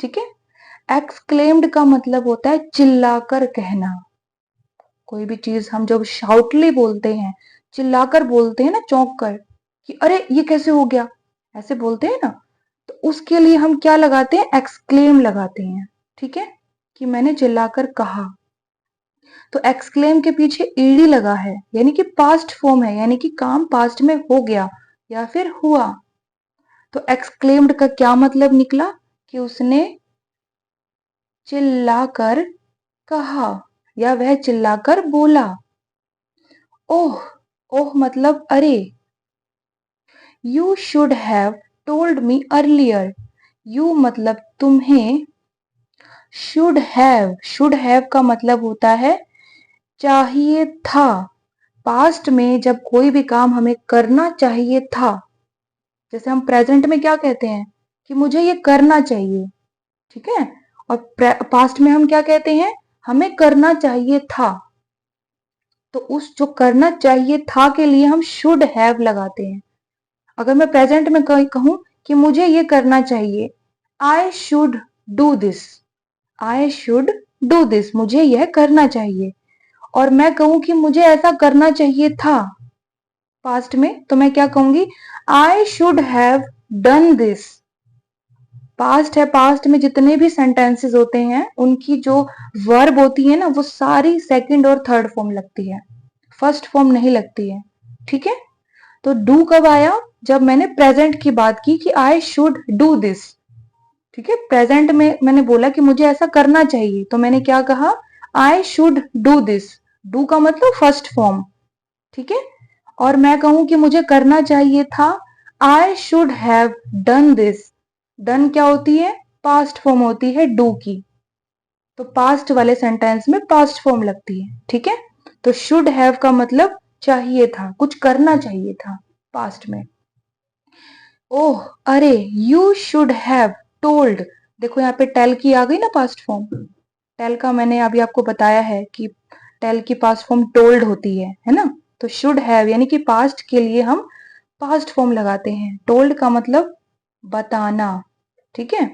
ठीक है। एक्सक्लेम्ड का मतलब होता है चिल्लाकर कहना। कोई भी चीज हम जब शाउटली बोलते हैं, चिल्लाकर बोलते हैं ना, चौंक कर, कि अरे ये कैसे हो गया, ऐसे बोलते हैं ना, तो उसके लिए हम क्या लगाते हैं? एक्सक्लेम लगाते हैं, ठीक है, कि मैंने चिल्लाकर कहा। तो एक्सक्लेम के पीछे ईडी लगा है, यानी कि पास्ट फॉर्म है, यानी कि काम पास्ट में हो गया या फिर हुआ। तो एक्सक्लेम्ड का क्या मतलब निकला? कि उसने चिल्लाकर कहा या वह चिल्लाकर बोला। ओह, ओह मतलब अरे। You should have told me earlier, you मतलब तुम्हें, शुड हैव का मतलब होता है चाहिए था। पास्ट में जब कोई भी काम हमें करना चाहिए था, जैसे हम प्रेजेंट में क्या कहते हैं? कि मुझे ये करना चाहिए, ठीक है। और पास्ट में हम क्या कहते हैं? हमें करना चाहिए था। तो उस जो करना चाहिए था के लिए हम शुड हैव लगाते हैं। अगर मैं प्रेजेंट में कहूं कि मुझे ये करना चाहिए, I should do this, I should do this, मुझे यह करना चाहिए। और मैं कहूं कि मुझे ऐसा करना चाहिए था पास्ट में, तो मैं क्या कहूंगी? I should have done this. Past है, पास्ट में जितने भी सेंटेंसेस होते हैं उनकी जो वर्ब होती है ना, वो सारी सेकंड और थर्ड फॉर्म लगती है, फर्स्ट फॉर्म नहीं लगती है, ठीक है। तो डू कब आया? जब मैंने प्रेजेंट की बात की कि आई शुड डू दिस, ठीक है। प्रेजेंट में मैंने बोला कि मुझे ऐसा करना चाहिए, तो मैंने क्या कहा? I should do this. Do का मतलब फर्स्ट फॉर्म, ठीक है। और मैं कहूं कि मुझे करना चाहिए था, I should have done this. Done क्या होती है? पास्ट फॉर्म होती है डू की। तो पास्ट वाले सेंटेंस में पास्ट फॉर्म लगती है, ठीक है। तो शुड हैव का मतलब चाहिए था, कुछ करना चाहिए था पास्ट में। ओह अरे, यू शुड हैव टोल्ड, देखो यहाँ पे टेल की आ गई ना पास्ट फॉर्म। टेल का मैंने अभी आपको बताया है कि टेल की पास्ट फॉर्म टोल्ड होती है ना। तो शुड हैव यानी कि पास्ट के लिए हम पास्ट फॉर्म लगाते हैं। टोल्ड का मतलब बताना, ठीक है।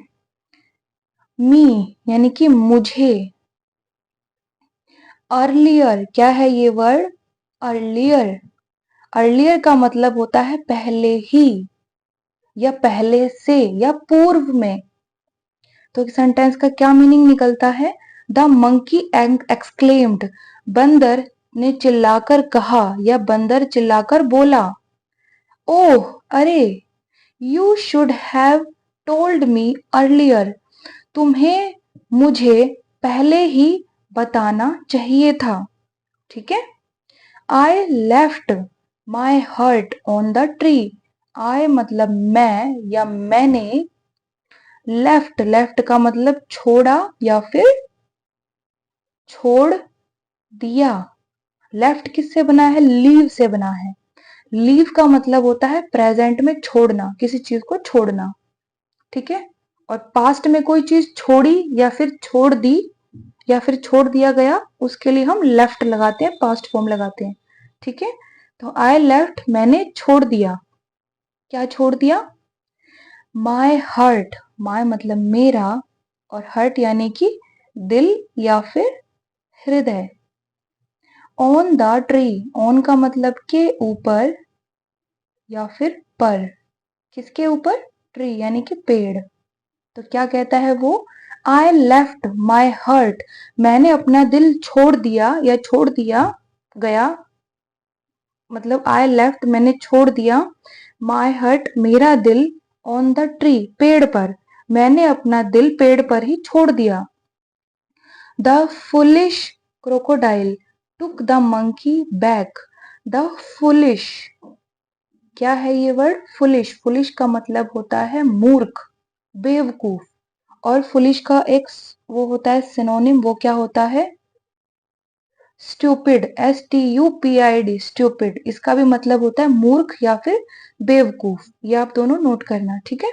मी यानी कि मुझे। अर्लियर क्या है ये वर्ड? अर्लियर, अर्लियर का मतलब होता है पहले ही या पहले से या पूर्व में। तो सेंटेंस का क्या मीनिंग निकलता है? द मंकी एक्सक्लेम्ड, बंदर ने चिल्लाकर कहा या बंदर चिल्लाकर बोला। ओह अरे, you should have told me earlier, तुम्हें मुझे पहले ही बताना चाहिए था, ठीक है। I left my heart on the tree, I मतलब मैं या मैंने, लेफ्ट, लेफ्ट का मतलब छोड़ा या फिर छोड़ दिया। लेफ्ट किससे बना है? लीव से बना है। लीव का मतलब होता है प्रेजेंट में छोड़ना, किसी चीज को छोड़ना, ठीक है। और पास्ट में कोई चीज छोड़ी या फिर छोड़ दी या फिर छोड़ दिया गया, उसके लिए हम लेफ्ट लगाते हैं, पास्ट फॉर्म लगाते हैं, ठीक है। तो आई लेफ्ट, मैंने छोड़ दिया। क्या छोड़ दिया? माई हर्ट, माई मतलब मेरा, और हर्ट यानी कि दिल या फिर हृदय। ऑन द ट्री, ऑन का मतलब के ऊपर या फिर पर, किसके ऊपर? ट्री यानी कि पेड़। तो क्या कहता है वो? आई लेफ्ट माई हर्ट, मैंने अपना दिल छोड़ दिया या छोड़ दिया गया, मतलब आई लेफ्ट मैंने छोड़ दिया, माई हर्ट मेरा दिल, ऑन द ट्री पेड़ पर, मैंने अपना दिल पेड़ पर ही छोड़ दिया। The foolish crocodile took the monkey back. The foolish, क्या है ये वर्ड? फुलिश। फुलिश का मतलब होता है मूर्ख, बेवकूफ। और फुलिश का एक वो होता है सिनोनिम, वो क्या होता है? Stupid, STUPID, stupid. इसका भी मतलब होता है मूर्ख या फिर बेवकूफ। ये आप दोनों नोट करना, ठीक है।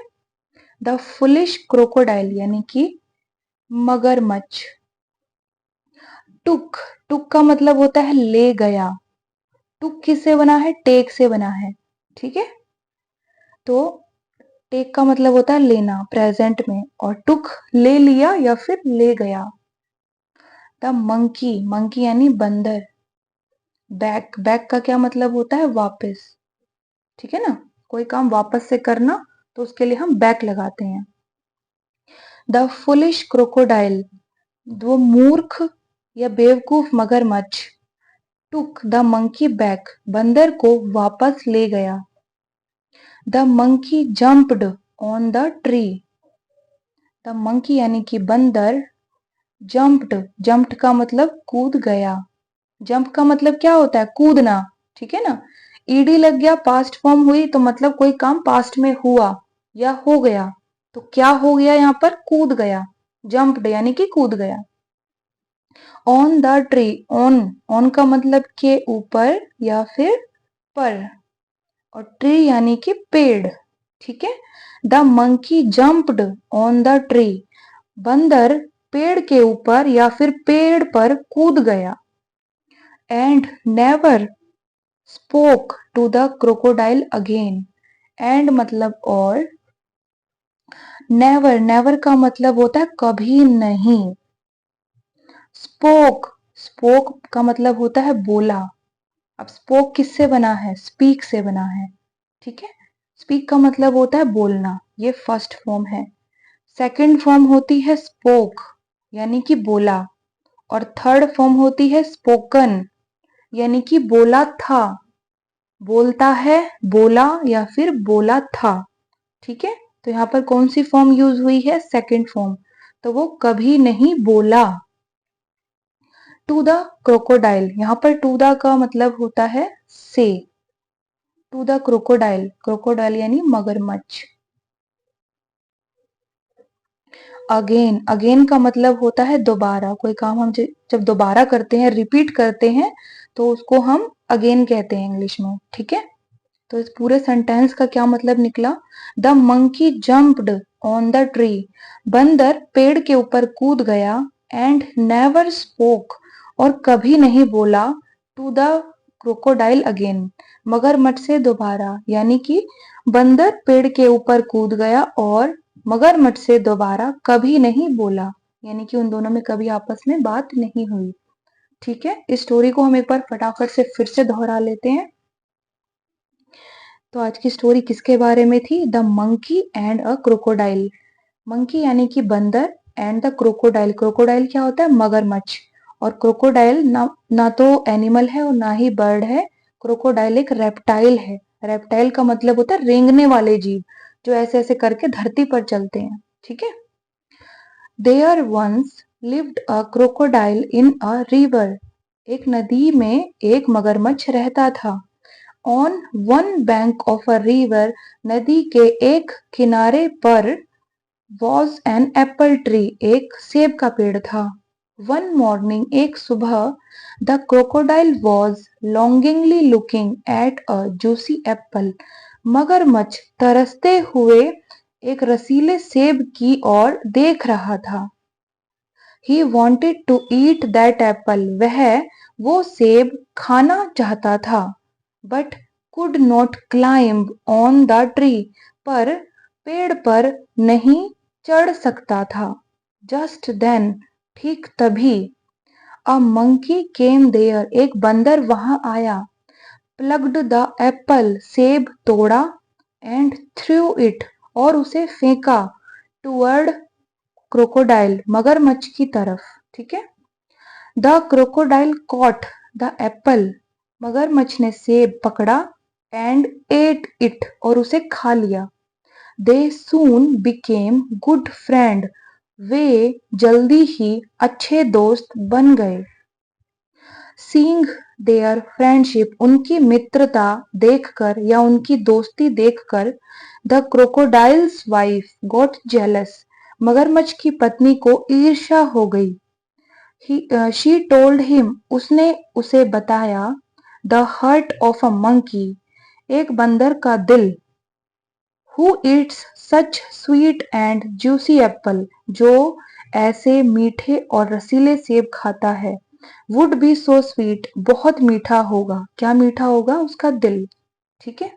द फुलिश क्रोकोडाइल यानी कि मगरमच्छ। टुक, टुक का मतलब होता है ले गया। टुक किससे बना है? टेक से बना है, ठीक है। तो टेक का मतलब होता है लेना प्रेजेंट में, और टुक ले लिया या फिर ले गया। द मंकी, मंकी यानी बंदर। बैक, बैक का क्या मतलब होता है? वापस, ठीक है ना। कोई काम वापस से करना, तो उसके लिए हम बैक लगाते हैं। द फुलिश क्रोकोडाइल, वो मूर्ख या बेवकूफ मगरमच्छ, टुक द मंकी बैक, बंदर को वापस ले गया। The monkey jumped on the tree, the monkey यानी कि बंदर, जंप्ड, जंप्ड का मतलब कूद गया। जंप का मतलब क्या होता है? कूदना, ठीक है ना। ईडी लग गया, पास्ट फॉर्म हुई, तो मतलब कोई काम पास्ट में हुआ या हो गया। तो क्या हो गया यहाँ पर? कूद गया। जंप्ड यानी कि कूद गया। On the tree, on, on का मतलब के ऊपर या फिर पर, और ट्री यानी कि पेड़, ठीक है। The monkey jumped on the tree, बंदर पेड़ के ऊपर या फिर पेड़ पर कूद गया। And never spoke to the crocodile again. And मतलब और, नेवर, नेवर का मतलब होता है कभी नहीं। स्पोक, स्पोक का मतलब होता है बोला। अब स्पोक किससे बना है? स्पीक से बना है, ठीक है। स्पीक का मतलब होता है बोलना, ये फर्स्ट फॉर्म है। सेकंड फॉर्म होती है स्पोक यानी कि बोला, और थर्ड फॉर्म होती है स्पोकन यानी कि बोला था। बोलता है, बोला या फिर बोला था, ठीक है। तो यहाँ पर कौन सी फॉर्म यूज हुई है? Second form. तो वो कभी नहीं बोला। टू द क्रोकोडाइल, यहाँ पर टू द का मतलब होता है से। टू द क्रोकोडाइल, क्रोकोडाइल यानी मगरमच्छ। अगेन, अगेन का मतलब होता है दोबारा। कोई काम हम जब दोबारा करते हैं, रिपीट करते हैं, तो उसको हम अगेन कहते हैं इंग्लिश में, ठीक है। तो इस पूरे सेंटेंस का क्या मतलब निकला? The monkey jumped on the tree, बंदर पेड़ के ऊपर कूद गया। एंड नेवर स्पोक, और कभी नहीं बोला, टू द क्रोकोडाइल अगेन, मगरमच्छ से दोबारा। यानी कि बंदर पेड़ के ऊपर कूद गया और मगरमच्छ से दोबारा कभी नहीं बोला, यानी कि उन दोनों में कभी आपस में बात नहीं हुई, ठीक है। इस स्टोरी को हम एक बार फटाफट से फिर से दोहरा लेते हैं। तो आज की स्टोरी किसके बारे में थी? The monkey and a crocodile. Monkey यानी कि बंदर, एंड द क्रोकोडाइल, क्रोकोडाइल क्या होता है? मगरमच्छ। और क्रोकोडाइल ना तो एनिमल है और ना ही बर्ड है। क्रोकोडाइल एक रेप्टाइल है। रेप्टाइल का मतलब होता है रेंगने वाले जीव, जो ऐसे ऐसे करके धरती पर चलते हैं, ठीक है। There once lived a crocodile in a river, एक नदी में एक मगरमच्छ रहता था। On one bank of a river, नदी के एक किनारे पर, वॉज एन एप्पल ट्री, एक सेब का पेड़ था। वन मॉर्निंग एक सुबह the crocodile was longingly looking at a juicy apple. मगरमच्छ तरसते हुए एक रसीले सेब की ओर देख रहा था। He wanted to eat that apple. वह वो सेब खाना चाहता था। But could not climb on the tree. पर पेड़ पर नहीं चढ़ सकता था। जस्ट देन ठीक तभी अ मंकी केम देयर। एक बंदर वहां आया। Plucked the apple. सेब तोड़ा। And threw it. और उसे फेंका। Toward crocodile. मगरमच्छ की तरफ। ठीक है। The crocodile caught the apple. मगरमच्छ ने सेब पकड़ा। And ate it. और उसे खा लिया। They soon became good friend. वे जल्दी ही अच्छे दोस्त बन गए। Seeing their friendship. उनकी मित्रता देखकर या उनकी दोस्ती देखकर the crocodile's wife got jealous. मगरमच्छ की पत्नी को ईर्ष्या हो गई। She told him. उसने उसे बताया the heart of a monkey. एक बंदर का दिल। Who eats such sweet and juicy Apple. जो ऐसे मीठे और रसीले सेब खाता है। Would be so sweet. बहुत मीठा होगा। क्या मीठा होगा? उसका दिल। ठीक है।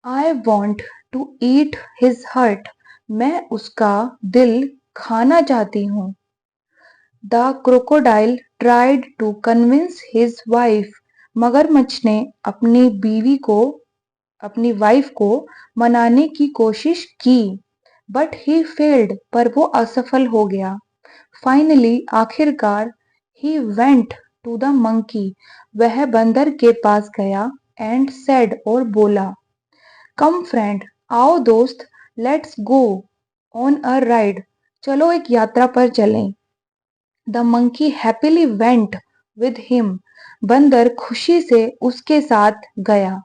I want to eat his heart. मैं उसका दिल खाना चाहती हूँ। The crocodile tried to convince his wife. मगरमच्छ ने अपनी वाइफ को मनाने की कोशिश की। But he failed. पर वो असफल हो गया। फाइनली आखिरकार he went to the monkey. वह बंदर के पास गया। And said. और बोला कम फ्रेंड। आओ दोस्त। Let's go on a ride. चलो एक यात्रा पर चलें। The monkey happily went with him. बंदर खुशी से उसके साथ गया।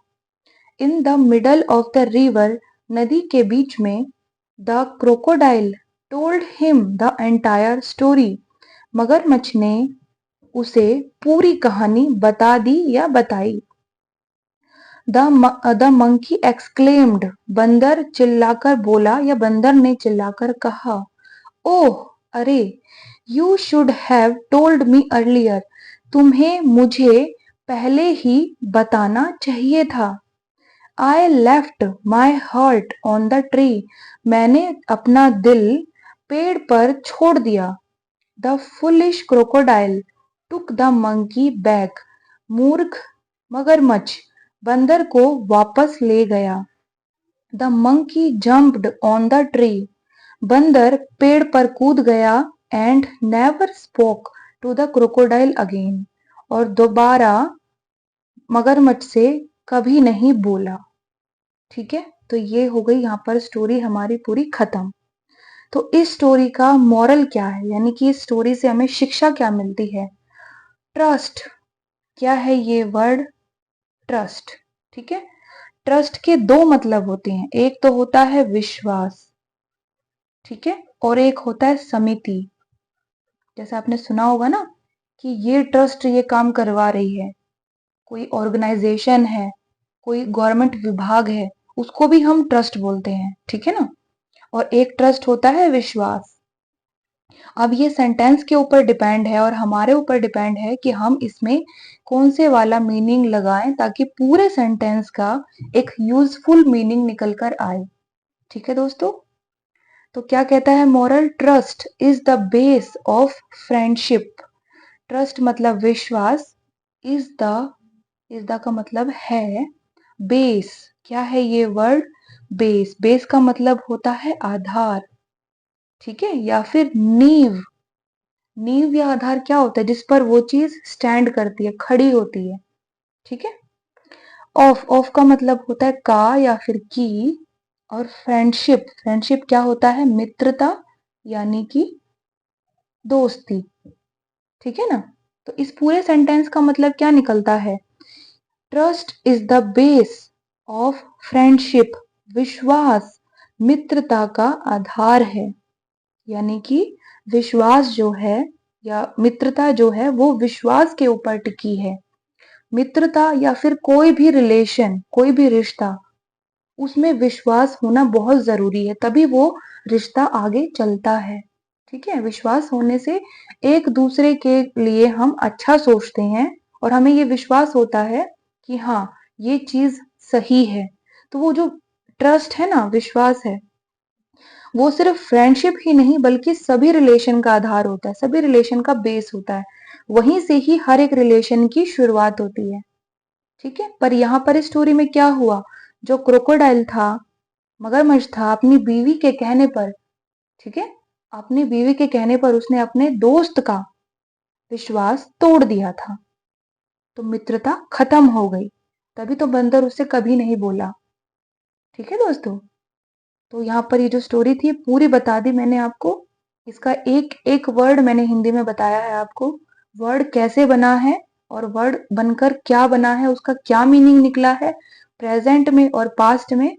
In the middle of the river. नदी के बीच में। The crocodile told him the entire story. मगरमच्छ ने उसे पूरी कहानी बता दी या बताई। The monkey exclaimed. बंदर चिल्लाकर बोला या बंदर ने चिल्लाकर कहा ओह अरे you should have told me earlier. तुम्हें मुझे पहले ही बताना चाहिए था। I left my heart on the tree. मैंने अपना दिल पेड़ पर छोड़ दिया। The foolish crocodile took the monkey back. मूर्ख मगरमच्छ बंदर को वापस ले गया। The monkey jumped on the tree. बंदर पेड़ पर कूद गया। And never spoke to the crocodile again. और दोबारा मगरमच्छ से कभी नहीं बोला। ठीक है। तो ये हो गई यहाँ पर स्टोरी हमारी पूरी खत्म। तो इस स्टोरी का मॉरल क्या है, यानी कि इस स्टोरी से हमें शिक्षा क्या मिलती है? ट्रस्ट। क्या है ये वर्ड? ट्रस्ट। ठीक है। ट्रस्ट के दो मतलब होते हैं। एक तो होता है विश्वास। ठीक है। और एक होता है समिति। जैसे आपने सुना होगा ना कि ये ट्रस्ट ये काम करवा रही है, कोई ऑर्गेनाइजेशन है, कोई गवर्नमेंट विभाग है, उसको भी हम ट्रस्ट बोलते हैं। ठीक है ना। और एक ट्रस्ट होता है विश्वास। अब ये सेंटेंस के ऊपर डिपेंड है और हमारे ऊपर डिपेंड है कि हम इसमें कौन से वाला मीनिंग लगाएं ताकि पूरे सेंटेंस का एक यूजफुल मीनिंग निकल कर आए। ठीक है दोस्तों। तो क्या कहता है moral? Trust is the base of friendship. Trust मतलब विश्वास। इज द का मतलब है बेस। क्या है ये वर्ड? बेस। बेस का मतलब होता है आधार। ठीक है। या फिर नींव। नींव या आधार क्या होता है? जिस पर वो चीज स्टैंड करती है, खड़ी होती है। ठीक है। ऑफ। ऑफ का मतलब होता है का या फिर की। और फ्रेंडशिप। फ्रेंडशिप क्या होता है? मित्रता यानी कि दोस्ती। ठीक है ना। तो इस पूरे सेंटेंस का मतलब क्या निकलता है? Trust is the base of friendship. विश्वास मित्रता का आधार है। यानी कि विश्वास जो है या मित्रता जो है वो विश्वास के ऊपर टिकी है। मित्रता या फिर कोई भी रिलेशन, कोई भी रिश्ता, उसमें विश्वास होना बहुत जरूरी है, तभी वो रिश्ता आगे चलता है। ठीक है, विश्वास होने से एक दूसरे के लिए हम अच्छा सोचते हैं और हमें ये विश्वास होता है कि हाँ, ये चीज सही है। तो वो जो ट्रस्ट है ना, विश्वास है, वो सिर्फ फ्रेंडशिप ही नहीं बल्कि सभी रिलेशन का आधार होता है, सभी रिलेशन का बेस होता है। वहीं से ही हर एक रिलेशन की शुरुआत होती है। ठीक है, पर यहाँ पर इस स्टोरी में क्या हुआ, जो क्रोकोडाइल था, मगरमच्छ था, अपनी बीवी के कहने पर, ठीक है, अपनी बीवी के कहने पर उसने अपने दोस्त का विश्वास तोड़ दिया था, तो मित्रता खत्म हो गई। तभी तो बंदर उससे कभी नहीं बोला। ठीक है दोस्तों, तो यहाँ पर ये जो स्टोरी थी पूरी बता दी मैंने आपको। इसका एक एक वर्ड मैंने हिंदी में बताया है आपको, वर्ड कैसे बना है और वर्ड बनकर क्या बना है, उसका क्या मीनिंग निकला है, प्रेजेंट में और पास्ट में,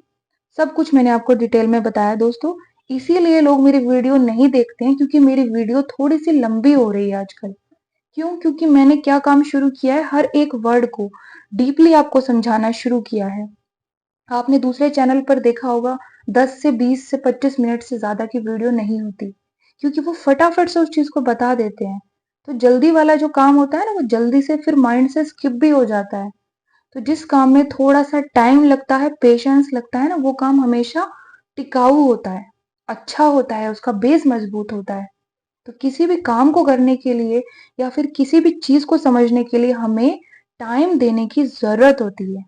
सब कुछ मैंने आपको डिटेल में बताया दोस्तों। इसीलिए लोग मेरी वीडियो नहीं देखते हैं, क्योंकि मेरी वीडियो थोड़ी सी लंबी हो रही है आजकल। क्यों? क्योंकि मैंने क्या काम शुरू किया है, हर एक वर्ड को डीपली आपको समझाना शुरू किया है। आपने दूसरे चैनल पर देखा होगा 10 से 20 से 25 मिनट से ज्यादा की वीडियो नहीं होती, क्योंकि वो फटाफट से उस चीज को बता देते हैं। तो जल्दी वाला जो काम होता है ना, वो जल्दी से फिर माइंड से स्किप भी हो जाता है। तो जिस काम में थोड़ा सा टाइम लगता है, पेशेंस लगता है ना, वो काम हमेशा टिकाऊ होता है, अच्छा होता है, उसका बेस मजबूत होता है। तो किसी भी काम को करने के लिए या फिर किसी भी चीज को समझने के लिए हमें टाइम देने की जरूरत होती है।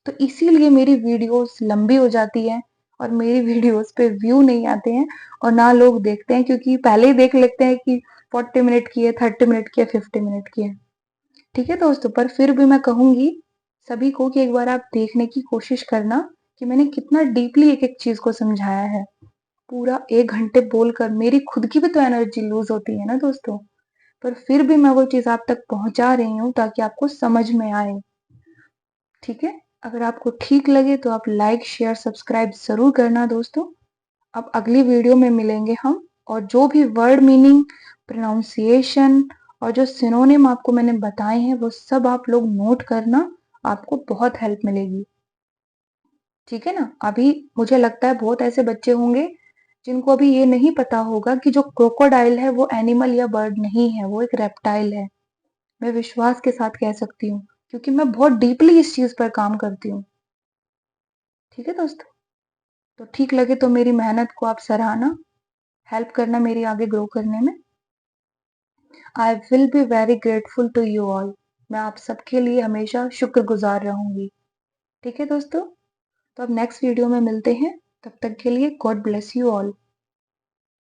तो इसीलिए मेरी वीडियोस लंबी हो जाती है और मेरी वीडियोस पे व्यू नहीं आते हैं और ना लोग देखते हैं, क्योंकि पहले ही देख लेते हैं कि 40 मिनट की है, 30 मिनट की है, 50 मिनट की है। ठीक है दोस्तों, पर फिर भी मैं कहूंगी सभी को कि एक बार आप देखने की कोशिश करना कि मैंने कितना डीपली एक एक चीज को समझाया है। पूरा 1 घंटे बोलकर मेरी खुद की भी तो एनर्जी लूज होती है ना दोस्तों, पर फिर भी मैं वो चीज आप तक पहुंचा रही हूँ ताकि आपको समझ में आए। ठीक है, अगर आपको ठीक लगे तो आप लाइक शेयर सब्सक्राइब जरूर करना दोस्तों। अब अगली वीडियो में मिलेंगे हम, और जो भी वर्ड मीनिंग, प्रोनाउंसिएशन और जो सिनोनिम आपको मैंने बताए हैं वो सब आप लोग नोट करना, आपको बहुत हेल्प मिलेगी। ठीक है ना, अभी मुझे लगता है बहुत ऐसे बच्चे होंगे जिनको अभी ये नहीं पता होगा कि जो क्रोकोडाइल है वो एनिमल या बर्ड नहीं है, वो एक रेप्टाइल है। मैं विश्वास के साथ कह सकती हूँ, क्योंकि मैं बहुत डीपली इस चीज पर काम करती हूँ। ठीक है दोस्तों, तो ठीक लगे तो मेरी मेहनत को आप सराहना, हेल्प करना मेरी आगे ग्रो करने में। I will be very grateful to you all. मैं आप सबके लिए हमेशा शुक्रगुजार रहूंगी। ठीक है दोस्तों, तो अब नेक्स्ट वीडियो में मिलते हैं, तब तक के लिए गॉड ब्लेस यू ऑल।